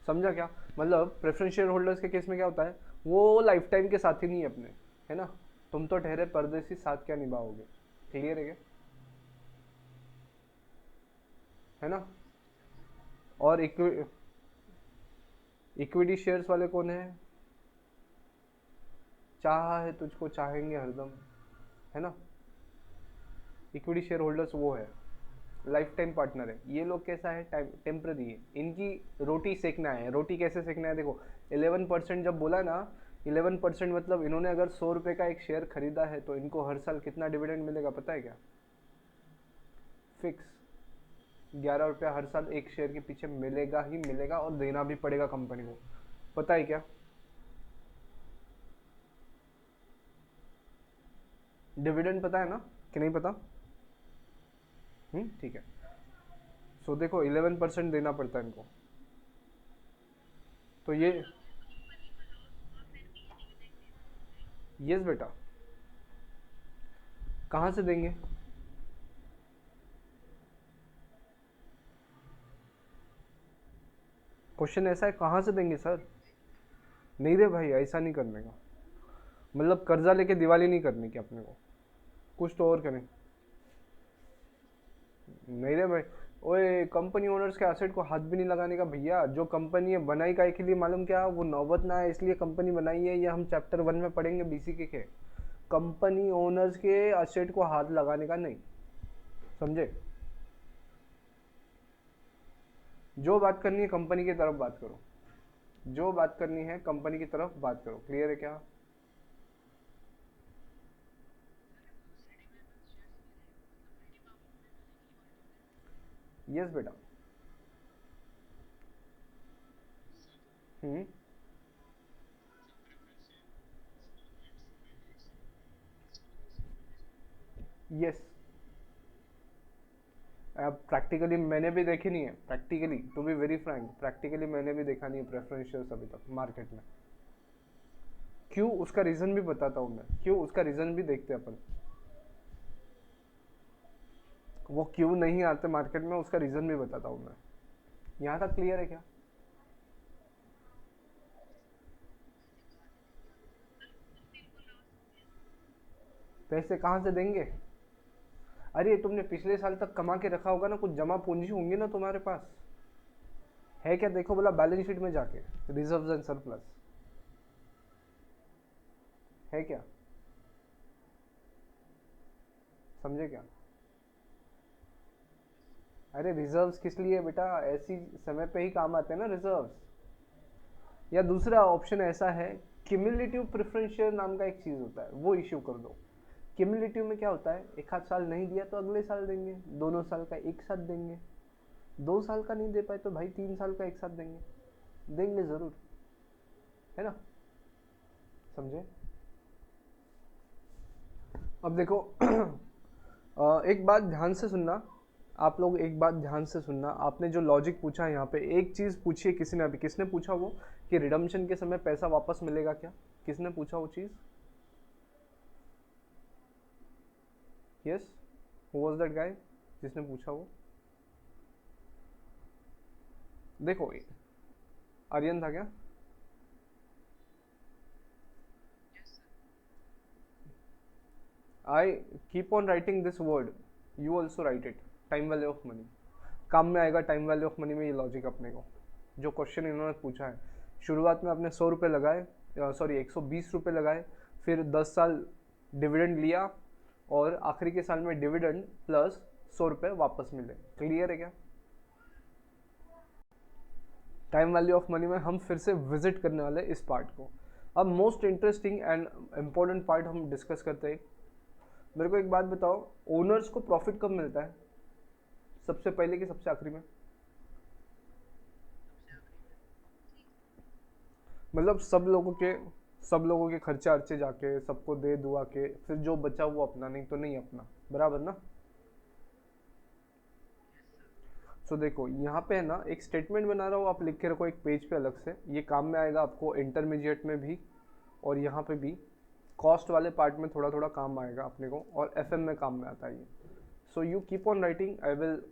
समझा क्या? मतलब प्रेफरेंस शेयर होल्डर्स के केस में क्या होता है, वो लाइफ टाइम के साथी नहीं है अपने, है ना? तुम तो ठहरे परदेसी, साथ क्या निभाओगे। क्लियर है क्या? है ना? और इक्विटी शेयर्स वाले कौन है? चाहा है तुझको चाहेंगे हरदम, है ना? इक्विटी शेयर होल्डर्स वो है, लाइफ टाइम पार्टनर है। ये लोग कैसा है, टाइम टेम्पररी है, इनकी रोटी सेकना है। रोटी कैसे सेकना है देखो, 11% जब बोला ना, 11% मतलब इन्होंने अगर 100 रुपये का एक शेयर खरीदा है तो इनको हर साल कितना डिविडेंड मिलेगा पता है क्या? फिक्स 11 रुपया हर साल एक शेयर के पीछे मिलेगा ही मिलेगा, और देना भी पड़ेगा कंपनी को। पता है क्या? डिविडेंड पता है ना कि नहीं पता? ठीक है। सो देखो 11% देना पड़ता है इनको। तो ये, यस बेटा, कहाँ से देंगे? क्वेश्चन ऐसा है कहाँ से देंगे सर? नहीं रे भाई, ऐसा नहीं करने का। मतलब कर्जा लेके दिवाली नहीं करने की अपने को, कुछ तो और करें। नहीं रे भाई, ओए कंपनी ओनर्स के एसेट को हाथ भी नहीं लगाने का भैया। जो कंपनी है बनाई काय के लिए मालूम क्या, वो नौबत ना है इसलिए कंपनी बनाई है, ये हम चैप्टर 1 में पढ़ेंगे बीसीके के। कंपनी ओनर्स के एसेट को हाथ लगाने का नहीं, समझे? जो बात करनी है कंपनी की तरफ बात करो, जो बात करनी है कंपनी की तरफ बात करो। क्लियर है क्या? यस बेटा। हम्म। यस। अब प्रैक्टिकली मैंने भी देखी नहीं है, practically to be very frank, practically मैंने भी देखा नहीं है प्रेफरेंस शेयर्स अभी तक मार्केट में। क्यों, उसका रीज़न भी बताता हूँ मैं, क्यों उसका रीज़न भी देखते हैं अपन। वो क्यों नहीं आते मार्केट में उसका रीज़न भी बताता हूँ मैं। यहाँ तक क्लियर है क्या? पैसे कहाँ से देंगे? अरे तुमने पिछले साल तक कमा के रखा होगा ना, कुछ जमा पूंजी होंगी ना तुम्हारे पास। है क्या? देखो बोला बैलेंस शीट में जाके, रिजर्व्स एंड सरप्लस है क्या? समझे क्या? अरे रिजर्व्स किस लिए बेटा, ऐसी समय पे ही काम आते हैं ना रिजर्व्स। या दूसरा ऑप्शन ऐसा है, क्यूमुलेटिव प्रेफरेंस शेयर नाम का एक चीज़ होता है, वो इश्यू कर दो। क्यूमुलेटिव में क्या होता है, एक आध साल नहीं दिया तो अगले साल देंगे, दोनों साल का एक साथ देंगे, 2 साल का नहीं दे पाए तो भाई 3 साल का एक साथ देंगे, देंगे ज़रूर, है ना? समझे? अब देखो एक बात ध्यान से सुनना, आप लोग एक बात ध्यान से सुनना। आपने जो लॉजिक पूछा है यहाँ पे, एक चीज़ पूछी है किसी ने अभी, किसने पूछा वो, कि रिडम्पशन के समय पैसा वापस मिलेगा क्या? किसने पूछा वो चीज़? Yes, who was that guy जिसने पूछा वो? देखो, आर्यन था क्या? I keep on writing this word, you also write it, time value of money. काम में आएगा टाइम वैल्यू ऑफ मनी में ये लॉजिक अपने को। जो क्वेश्चन इन्होंने पूछा है, शुरुआत में आपने 100 रुपये लगाए, सॉरी 120 रुपये लगाए, फिर 10 साल डिविडेंड लिया और आखिरी के साल में डिविडेंड प्लस 100 रुपये वापस मिले। क्लियर है क्या? टाइम वैल्यू ऑफ मनी में हम फिर से विजिट करने वाले इस पार्ट को। अब most interesting and important part हम डिस्कस करते हैं। मेरे को एक बात बताओ, ओनर्स को प्रॉफिट कब मिलता है, सबसे पहले कि सबसे आखिरी में? मतलब सब लोगों के खर्चे अर्चे जाके सबको दे दुआ के फिर जो बचा वो अपना, नहीं तो नहीं अपना, बराबर ना? सो देखो यहाँ पे है ना, एक स्टेटमेंट बना रहा हूँ, आप लिख के रखो एक पेज पे अलग से, ये काम में आएगा आपको इंटरमीडिएट में भी और यहाँ पे भी कॉस्ट वाले पार्ट में थोड़ा थोड़ा काम आएगा अपने को, और एफएम में काम में आता है ये। So you keep on writing, I will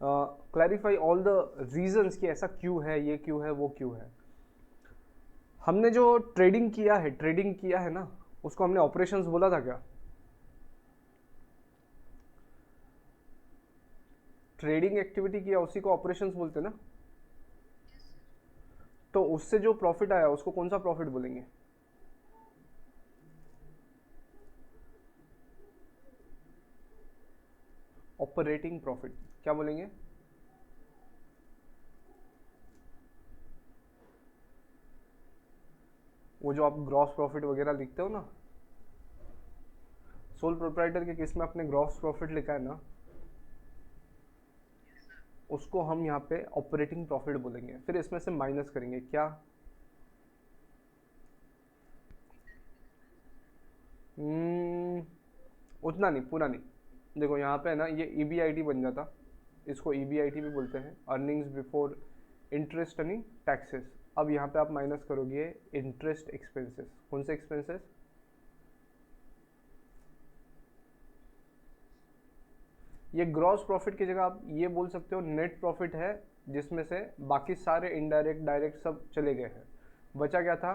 clarify all the reasons कि ऐसा क्यों है, ये क्यों है, वो क्यों है। हमने जो ट्रेडिंग किया है ना, उसको हमने ऑपरेशंस बोला था क्या? ट्रेडिंग एक्टिविटी किया उसी को ऑपरेशंस बोलते हैं ना। तो उससे जो प्रॉफिट आया उसको कौन सा प्रॉफिट बोलेंगे? Operating profit. क्या बोलेंगे? वो जो आप ग्रॉस प्रॉफिट वगैरह लिखते हो ना, सोल प्रोप्राइटर के केस में आपने ग्रॉस प्रॉफिट लिखा है ना, उसको हम यहाँ पे ऑपरेटिंग प्रॉफिट बोलेंगे। फिर इसमें से माइनस करेंगे क्या? उतना नहीं, पूरा नहीं। देखो यहाँ पे है ना, ये EBIT बन जाता, इसको EBIT भी बोलते हैं, अर्निंग्स बिफोर इंटरेस्ट यानी टैक्सेस। अब यहाँ पे आप माइनस करोगे इंटरेस्ट एक्सपेंसेस। कौन से एक्सपेंसेस? ये ग्रॉस प्रॉफिट की जगह आप ये बोल सकते हो नेट प्रॉफिट है, जिसमें से बाकी सारे इनडायरेक्ट डायरेक्ट सब चले गए हैं। बचा क्या था?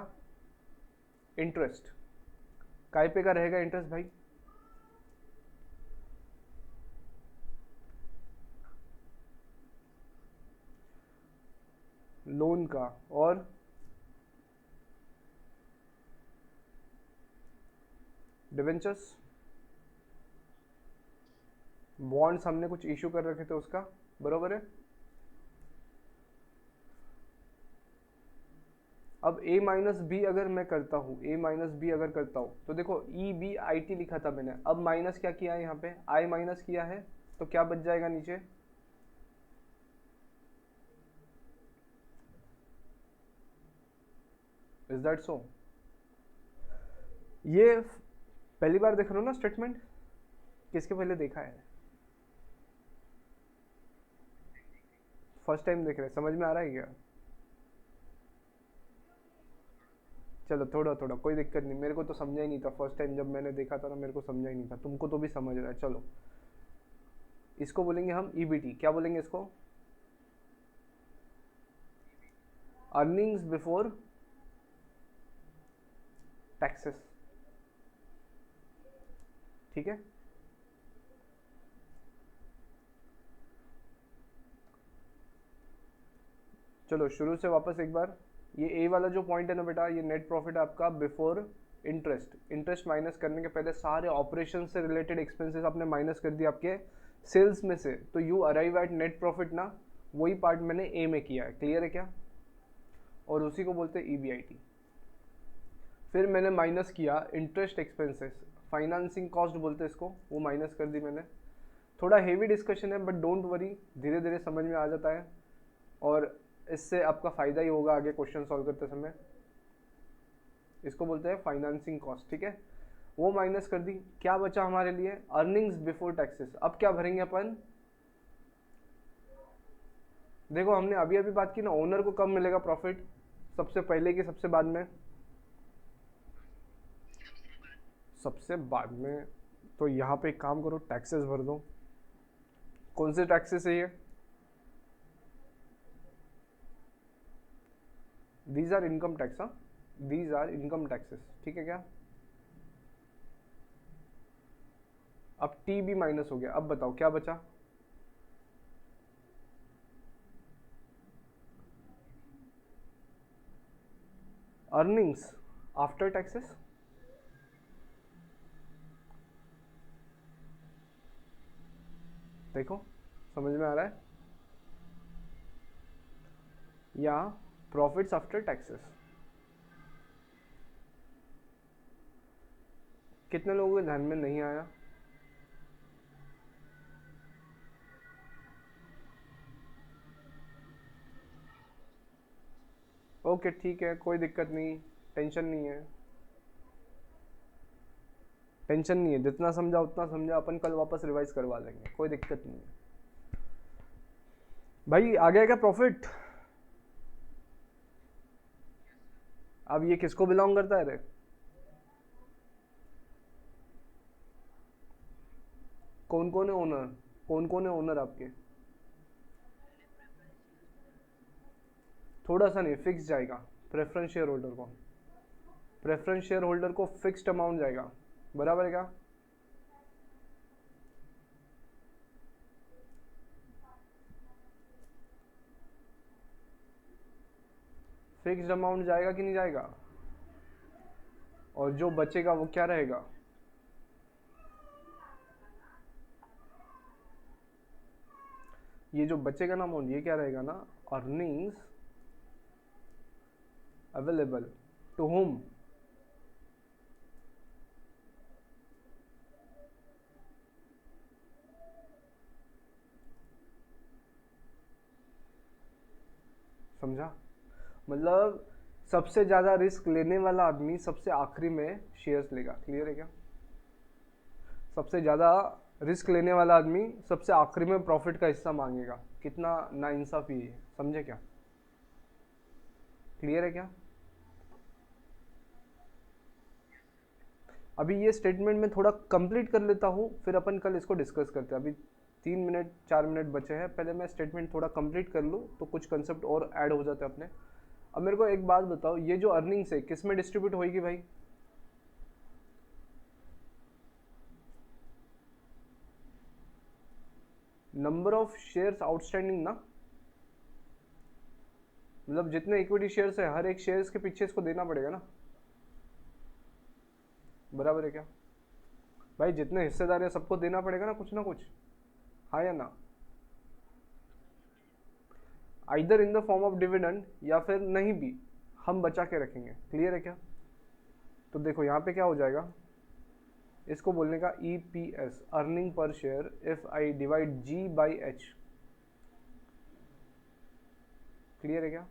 इंटरेस्ट। काय पे का रहेगा इंटरेस्ट भाई? लोन का। और डिवेंचर्स, बॉन्ड्स हमने कुछ इशू कर रखे थे उसका, बरोबर है। अब A-B अगर मैं करता हूँ, A-B अगर करता हूँ तो देखो EBIT लिखा था मैंने, अब माइनस क्या किया है यहाँ पे, I माइनस किया है, तो क्या बच जाएगा नीचे? Is that so? ये पहली बार देख रहे हो ना स्टेटमेंट, किसके पहले देखा है? फर्स्ट टाइम देख रहे हैं, समझ में आ रहा है क्या? चलो थोड़ा थोड़ा, कोई दिक्कत नहीं, मेरे को तो समझा ही नहीं था फर्स्ट टाइम जब मैंने देखा था ना, मेरे को समझा ही नहीं था, तुमको तो भी समझ रहा है। चलो इसको बोलेंगे हम EBT। क्या बोलेंगे इसको? Earnings before taxes. ठीक है, चलो शुरू से वापस एक बार। ये ए वाला जो पॉइंट है ना बेटा, ये नेट प्रॉफिट है आपका बिफोर इंटरेस्ट। इंटरेस्ट माइनस करने के पहले सारे ऑपरेशन से रिलेटेड एक्सपेंसेस आपने माइनस कर दिए आपके सेल्स में से, तो you arrive at net profit ना। वही पार्ट मैंने ए में किया है, क्लियर है क्या? और उसी को बोलते हैं EBIT। फिर मैंने माइनस किया इंटरेस्ट एक्सपेंसेस, फाइनेंसिंग कॉस्ट बोलते हैं इसको, वो माइनस कर दी मैंने। थोड़ा हेवी डिस्कशन है बट डोंट वरी, धीरे धीरे समझ में आ जाता है और इससे आपका फ़ायदा ही होगा आगे क्वेश्चन सॉल्व करते समय। इसको बोलते हैं फाइनेंसिंग कॉस्ट, ठीक है। वो माइनस कर दी, क्या बचा हमारे लिए? Earnings before taxes. अब क्या भरेंगे अपन? देखो हमने अभी अभी बात की ना, ओनर को कब मिलेगा प्रॉफिट, सबसे पहले कि सबसे बाद में? सबसे बाद में। तो यहाँ पे एक काम करो, टैक्सेस भर दो। कौन से टैक्सेस है ये? These are income tax. हाँ, दीज आर इनकम टैक्सेस, ठीक है क्या? अब टी भी माइनस हो गया, अब बताओ क्या बचा? Earnings after taxes. देखो समझ में आ रहा है? या प्रॉफिट्स आफ्टर टैक्सेस। कितने लोगों के ध्यान में नहीं आया? ओके ठीक है, कोई दिक्कत नहीं, टेंशन नहीं है, टेंशन नहीं है, जितना समझा उतना समझा, अपन कल वापस रिवाइज करवा लेंगे, कोई दिक्कत नहीं है। भाई आ गया क्या प्रॉफिट? अब ये किसको बिलोंग करता है रे? कौन कौन है ओनर? कौन कौन है ओनर आपके? थोड़ा सा नहीं, फिक्स जाएगा। प्रेफरेंस शेयर होल्डर को, प्रेफरेंस शेयर होल्डर को फिक्स्ड अमाउंट जाएगा, बराबर है क्या? फिक्स्ड अमाउंट जाएगा कि नहीं जाएगा? और जो बचेगा वो क्या रहेगा? ये जो बचेगा ना अमाउंट, ये क्या रहेगा ना? Earnings available to home? समझा? मतलब सबसे ज्यादा रिस्क लेने वाला आदमी सबसे आखिरी में शेयर्स लेगा, क्लियर है क्या? सबसे ज्यादा रिस्क लेने वाला आदमी सबसे आखिरी में प्रॉफिट का हिस्सा मांगेगा। कितना नाइंसाफी है, समझे क्या? क्लियर है क्या? अभी ये स्टेटमेंट में थोड़ा कंप्लीट कर लेता हूँ, फिर अपन कल इसको डिस्कस करते हैं। अभी 3 मिनट 4 मिनट बचे हैं, पहले मैं स्टेटमेंट थोड़ा कंप्लीट कर लूँ तो कुछ कंसेप्ट और ऐड हो जाते हैं अपने। अब मेरे को एक बात बताओ, ये जो अर्निंग्स है किस में डिस्ट्रीब्यूट होगी भाई? नंबर ऑफ शेयर्स आउटस्टैंडिंग ना, मतलब जितने इक्विटी शेयर्स है हर एक शेयर्स के पीछे इसको देना पड़ेगा ना, बराबर है क्या? भाई जितने हिस्सेदार है सबको देना पड़ेगा ना कुछ, हाँ या ना? Either in the form of dividend या फिर नहीं भी, हम बचा के रखेंगे, क्लियर है क्या? तो देखो यहाँ पे क्या हो जाएगा, इसको बोलने का EPS, earning per share, if I divide G by H, clear है क्या?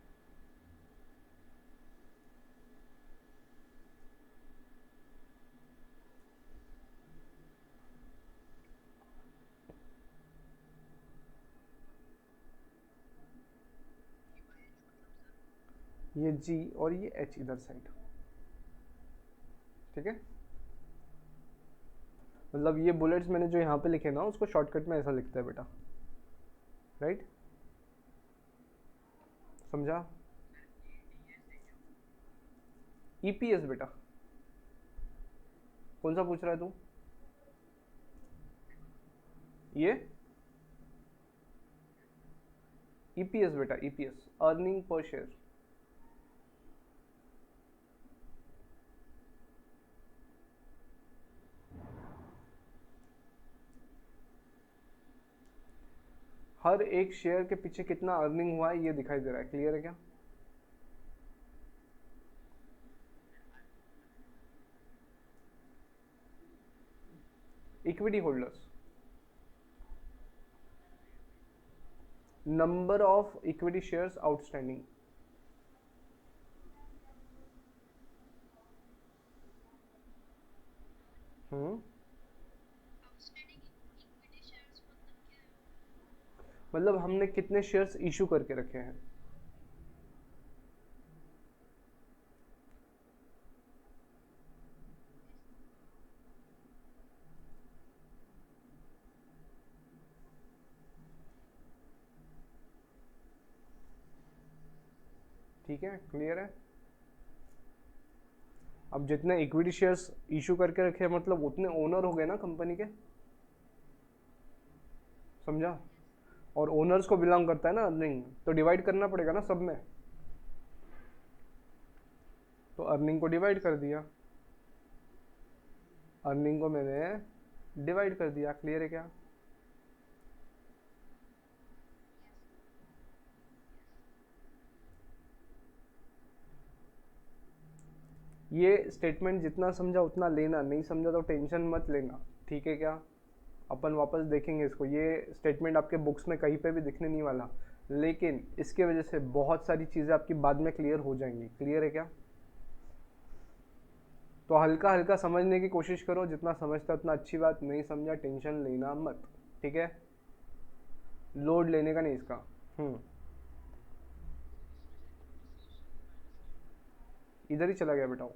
ये G और ये H इधर साइड, ठीक है? मतलब ये बुलेट्स मैंने जो यहाँ पे लिखे ना, उसको शॉर्टकट में ऐसा लिखता है बेटा, राइट? समझा? EPS बेटा, कौन सा पूछ रहा है तू? ये EPS बेटा, EPS अर्निंग पर शेयर। हर एक शेयर के पीछे कितना अर्निंग हुआ है ये दिखाई दे रहा है, क्लियर है क्या? Equity holders, number of equity shares outstanding, मतलब हमने कितने शेयर्स इशू करके रखे हैं। ठीक है, क्लियर है? अब जितने इक्विटी शेयर्स इशू करके रखे हैं मतलब उतने ओनर हो गए ना कंपनी के, समझा? और ओनर्स को बिलोंग करता है ना अर्निंग, तो डिवाइड करना पड़ेगा ना सब में, तो अर्निंग को डिवाइड कर दिया, अर्निंग को मैंने डिवाइड कर दिया। क्लियर है क्या? ये स्टेटमेंट जितना समझा उतना लेना, नहीं समझा तो टेंशन मत लेना, ठीक है क्या? अपन वापस देखेंगे इसको, ये स्टेटमेंट आपके बुक्स में कहीं पे भी दिखने नहीं वाला, लेकिन इसके वजह से बहुत सारी चीज़ें आपकी बाद में क्लियर हो जाएंगी। क्लियर है क्या? तो हल्का हल्का समझने की कोशिश करो, जितना समझता उतना अच्छी बात, नहीं समझा टेंशन लेना मत, ठीक है? लोड लेने का नहीं इसका। इधर ही चला गया बेटा वो।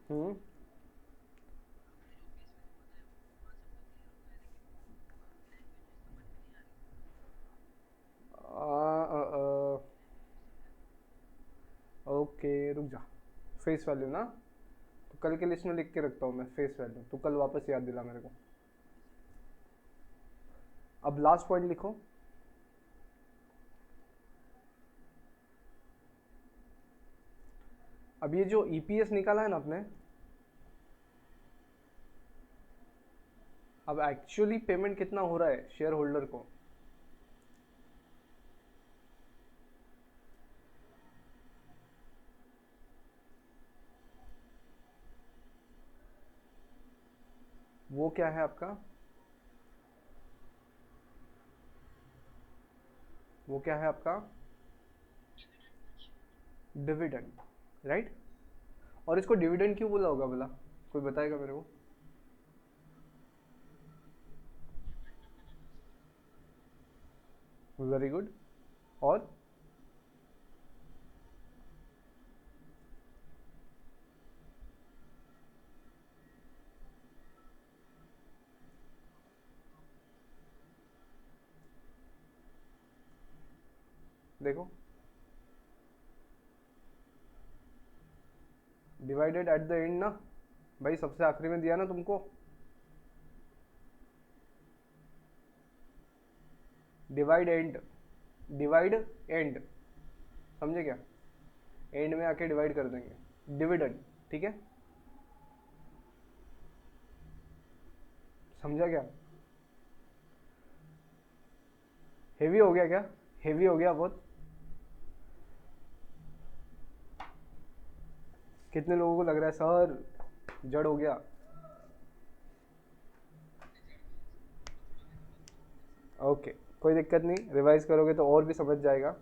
हम्म ओके रुक जा, फेस वैल्यू ना, तो कल के लिस्ट में लिख के रखता हूँ मैं फेस वैल्यू, तो कल वापस याद दिला मेरे को। अब लास्ट पॉइंट लिखो। अब ये जो ईपीएस निकाला है ना आपने, अब एक्चुअली पेमेंट कितना हो रहा है शेयर होल्डर को, वो क्या है आपका, वो क्या है आपका डिविडेंड, राइट? और इसको डिविडेंड क्यों बोला होगा बोला, कोई बताएगा मेरे को? Very good. और देखो, डिवाइडेड एट द एंड ना भाई, सबसे आखिरी में दिया ना तुमको, डिवाइड एंड, डिवाइड एंड, समझे क्या? एंड में आके डिवाइड कर देंगे डिविडेंड, ठीक है? समझा क्या? हेवी हो गया क्या? हेवी हो गया बहुत? कितने लोगों को लग रहा है सर जड़ हो गया? ओके, कोई दिक्कत नहीं, रिवाइज करोगे तो और भी समझ जाएगा।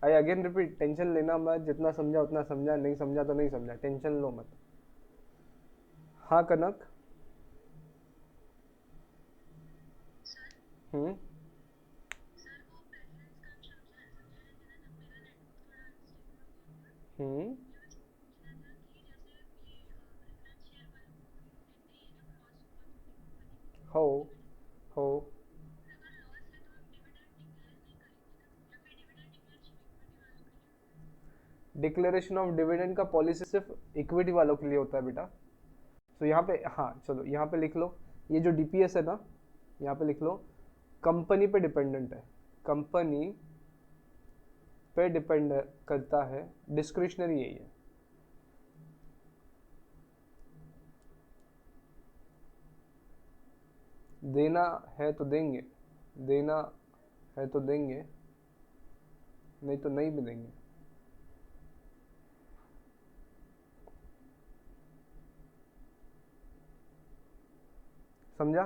आई अगेन रिपीट, टेंशन लेना मत, जितना समझा उतना समझा, नहीं समझा तो नहीं समझा, टेंशन लो मत। हाँ कनक। हम्म हम्म हो हो डिक्लेरेशन ऑफ डिविडेंड का पॉलिसी सिर्फ इक्विटी वालों के लिए होता है बेटा। तो यहाँ पे, हाँ चलो यहाँ पे लिख लो, ये जो डीपीएस है ना, यहाँ पे लिख लो, कंपनी पे डिपेंडेंट है, कंपनी पे डिपेंड करता है, डिस्क्रिशनरी यही है। देना है तो देंगे, देना है तो देंगे, नहीं तो नहीं भी देंगे। समझा?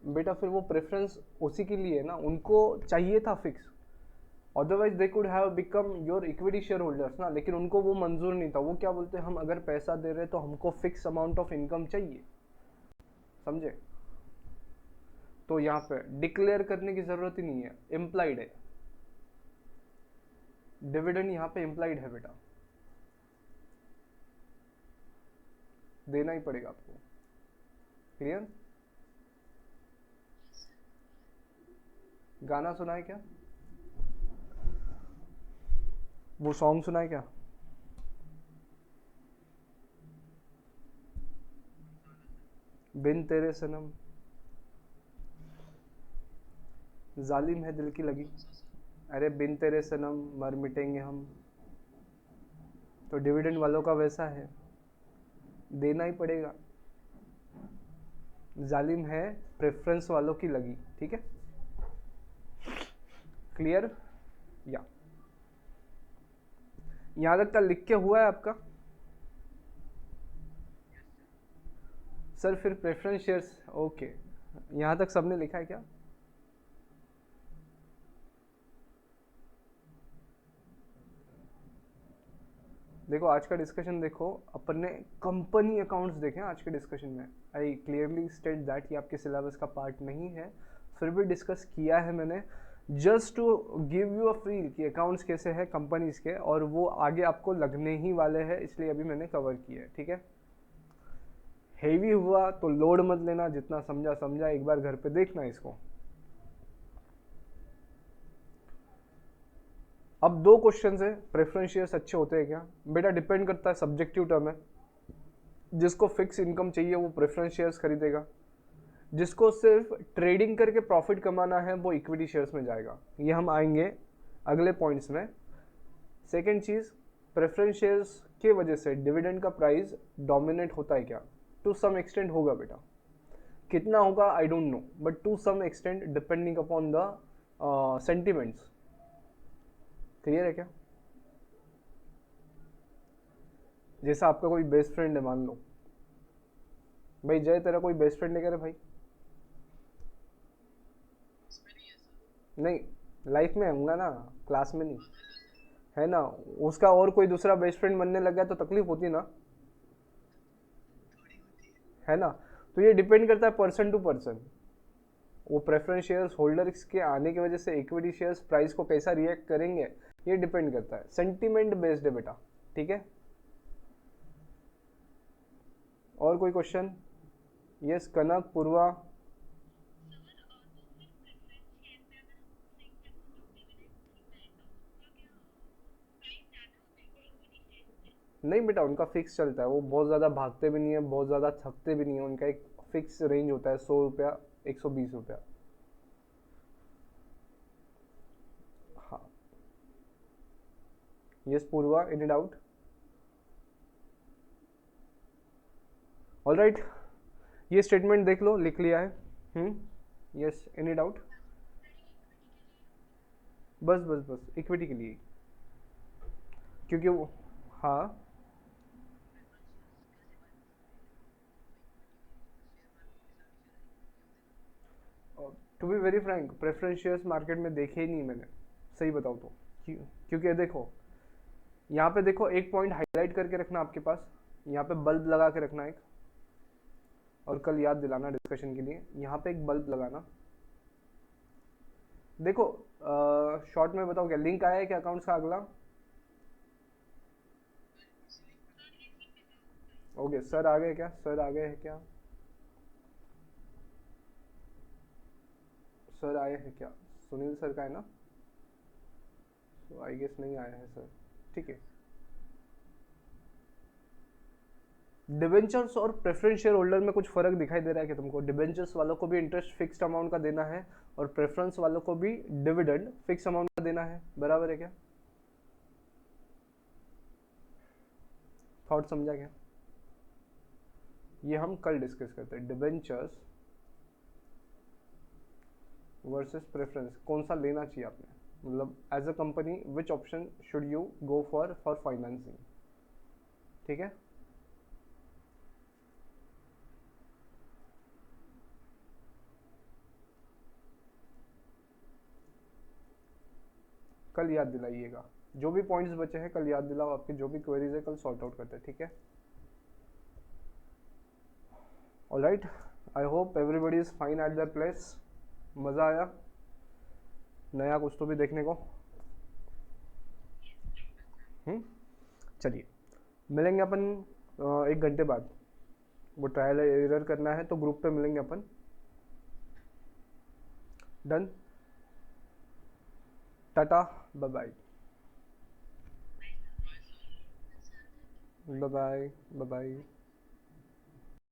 बेटा फिर वो प्रेफरेंस उसी के लिए है ना, उनको चाहिए था fix, otherwise they could have become your equity share holders ना, लेकिन उनको वो मंजूर नहीं था। वो क्या बोलते हैं, हम अगर पैसा दे रहे तो हमको फिक्स अमाउंट ऑफ इनकम चाहिए, समझे? तो यहाँ पे डिक्लेयर करने की जरूरत ही नहीं है, इम्प्लाइड है, डिविडेंड यहाँ पे इम्प्लाइड है बेटा, देना ही पड़ेगा आपको। क्लियर? गाना सुना है क्या? वो सॉन्ग सुना है क्या? बिन तेरे सनम, जालिम है दिल की लगी। अरे बिन तेरे सनम मर मिटेंगे हम, तो डिविडेंड वालों का वैसा है, देना ही पड़ेगा। जालिम है प्रेफरेंस वालों की लगी, ठीक है? क्लियर? या यहां तक का लिख के हुआ है आपका? सर फिर प्रेफरेंस शेयर्स, ओके, यहां तक सबने लिखा है क्या? देखो आज का डिस्कशन देखो, अपन ने कंपनी अकाउंट्स देखे आज के डिस्कशन में। आई क्लियरली स्टेट दैट ये आपके सिलेबस का पार्ट नहीं है, फिर भी डिस्कस किया है मैंने, just to give you a feel कि अकाउंट्स कैसे हैं कंपनीज के, और वो आगे आपको लगने ही वाले हैं, इसलिए अभी मैंने कवर किया है, ठीक है? हेवी हुआ तो लोड मत लेना, जितना समझा समझा, एक बार घर पे देखना इसको। अब दो क्वेश्चन है, प्रेफरेंस शेयर्स अच्छे होते हैं क्या? बेटा डिपेंड करता है, सब्जेक्टिव टर्म है। जिसको फिक्स इनकम चाहिए वो प्रेफरेंस शेयर्स खरीदेगा, जिसको सिर्फ ट्रेडिंग करके प्रॉफिट कमाना है वो इक्विटी शेयर्स में जाएगा। ये हम आएंगे अगले पॉइंट्स में। सेकेंड चीज, प्रेफरेंस शेयर्स के वजह से डिविडेंड का प्राइस डोमिनेट होता है क्या? टू सम एक्सटेंट होगा बेटा, कितना होगा I don't know, but to some extent depending upon the sentiments. Clear है क्या? जैसा आपका कोई बेस्ट फ्रेंड है, मान लो भाई जय तेरा कोई बेस्ट फ्रेंड है क्या रे भाई? नहीं, लाइफ में होगा ना, क्लास में नहीं है ना? उसका और कोई दूसरा बेस्ट फ्रेंड बनने लग गया तो तकलीफ होती ना, है ना? तो ये डिपेंड करता है पर्सन टू पर्सन। वो प्रेफरेंस शेयर्स होल्डर्स के आने की वजह से इक्विटी शेयर्स प्राइस को कैसा रिएक्ट करेंगे, ये डिपेंड करता है, सेंटीमेंट बेस्ड है बेटा, ठीक है? और कोई क्वेश्चन? यस कनक, पूर्वा। नहीं बेटा, उनका फिक्स चलता है, वो बहुत ज़्यादा भागते भी नहीं है, बहुत ज़्यादा थकते भी नहीं है, उनका एक फिक्स रेंज होता है, 100 रुपया, 120 रुपया। हाँ, yes Purva, any doubt? All right, ये स्टेटमेंट देख लो, लिख लिया है। Yes, any doubt? बस बस बस इक्विटी के लिए, क्योंकि वो, हाँ, to be very frank preference shares market में देखे ही नहीं मैंने, सही बताऊँ तो। क्योंकि देखो यहाँ पे देखो, एक पॉइंट हाईलाइट करके रखना आपके पास, यहाँ पे बल्ब लगा के रखना एक, और कल याद दिलाना डिस्कशन के लिए, यहाँ पे एक बल्ब लगाना। देखो शॉर्ट में बताओ, क्या लिंक आया है क्या अकाउंट्स का अगला? ओके, सर आ गए क्या? सर आ गए हैं क्या? सर आए हैं क्या? सुनील सर का है ना? तो आई गेस नहीं आया है सर, ठीक है। डिबेंचर्स और प्रेफरेंस शेयर होल्डर में कुछ फर्क दिखाई दे रहा है कि तुमको? डिबेंचर्स वालों को भी इंटरेस्ट फिक्स्ड अमाउंट का देना है, और प्रेफरेंस वालों को भी डिविडेंड फिक्स अमाउंट का देना है, बराबर है क्या? थॉट समझा क्या? ये हम कल डिस्कस करते हैं, डिबेंचर्स वर्सेस प्रेफरेंस, कौन सा लेना चाहिए आपने, मतलब as a company which option should you go for financing, ठीक है? कल याद दिलाइएगा, जो भी पॉइंट्स बचे हैं कल याद दिलाओ, आपके जो भी क्वेरीज है कल सॉर्ट आउट करते हैं, ठीक है? Alright, I hope everybody is fine at that place. मज़ा आया? नया कुछ तो भी देखने को। चलिए मिलेंगे अपन 1 घंटे बाद, वो ट्रायल एरर करना है तो ग्रुप पे मिलेंगे अपन। Done. Tata. Bye bye. Bye bye. Bye bye.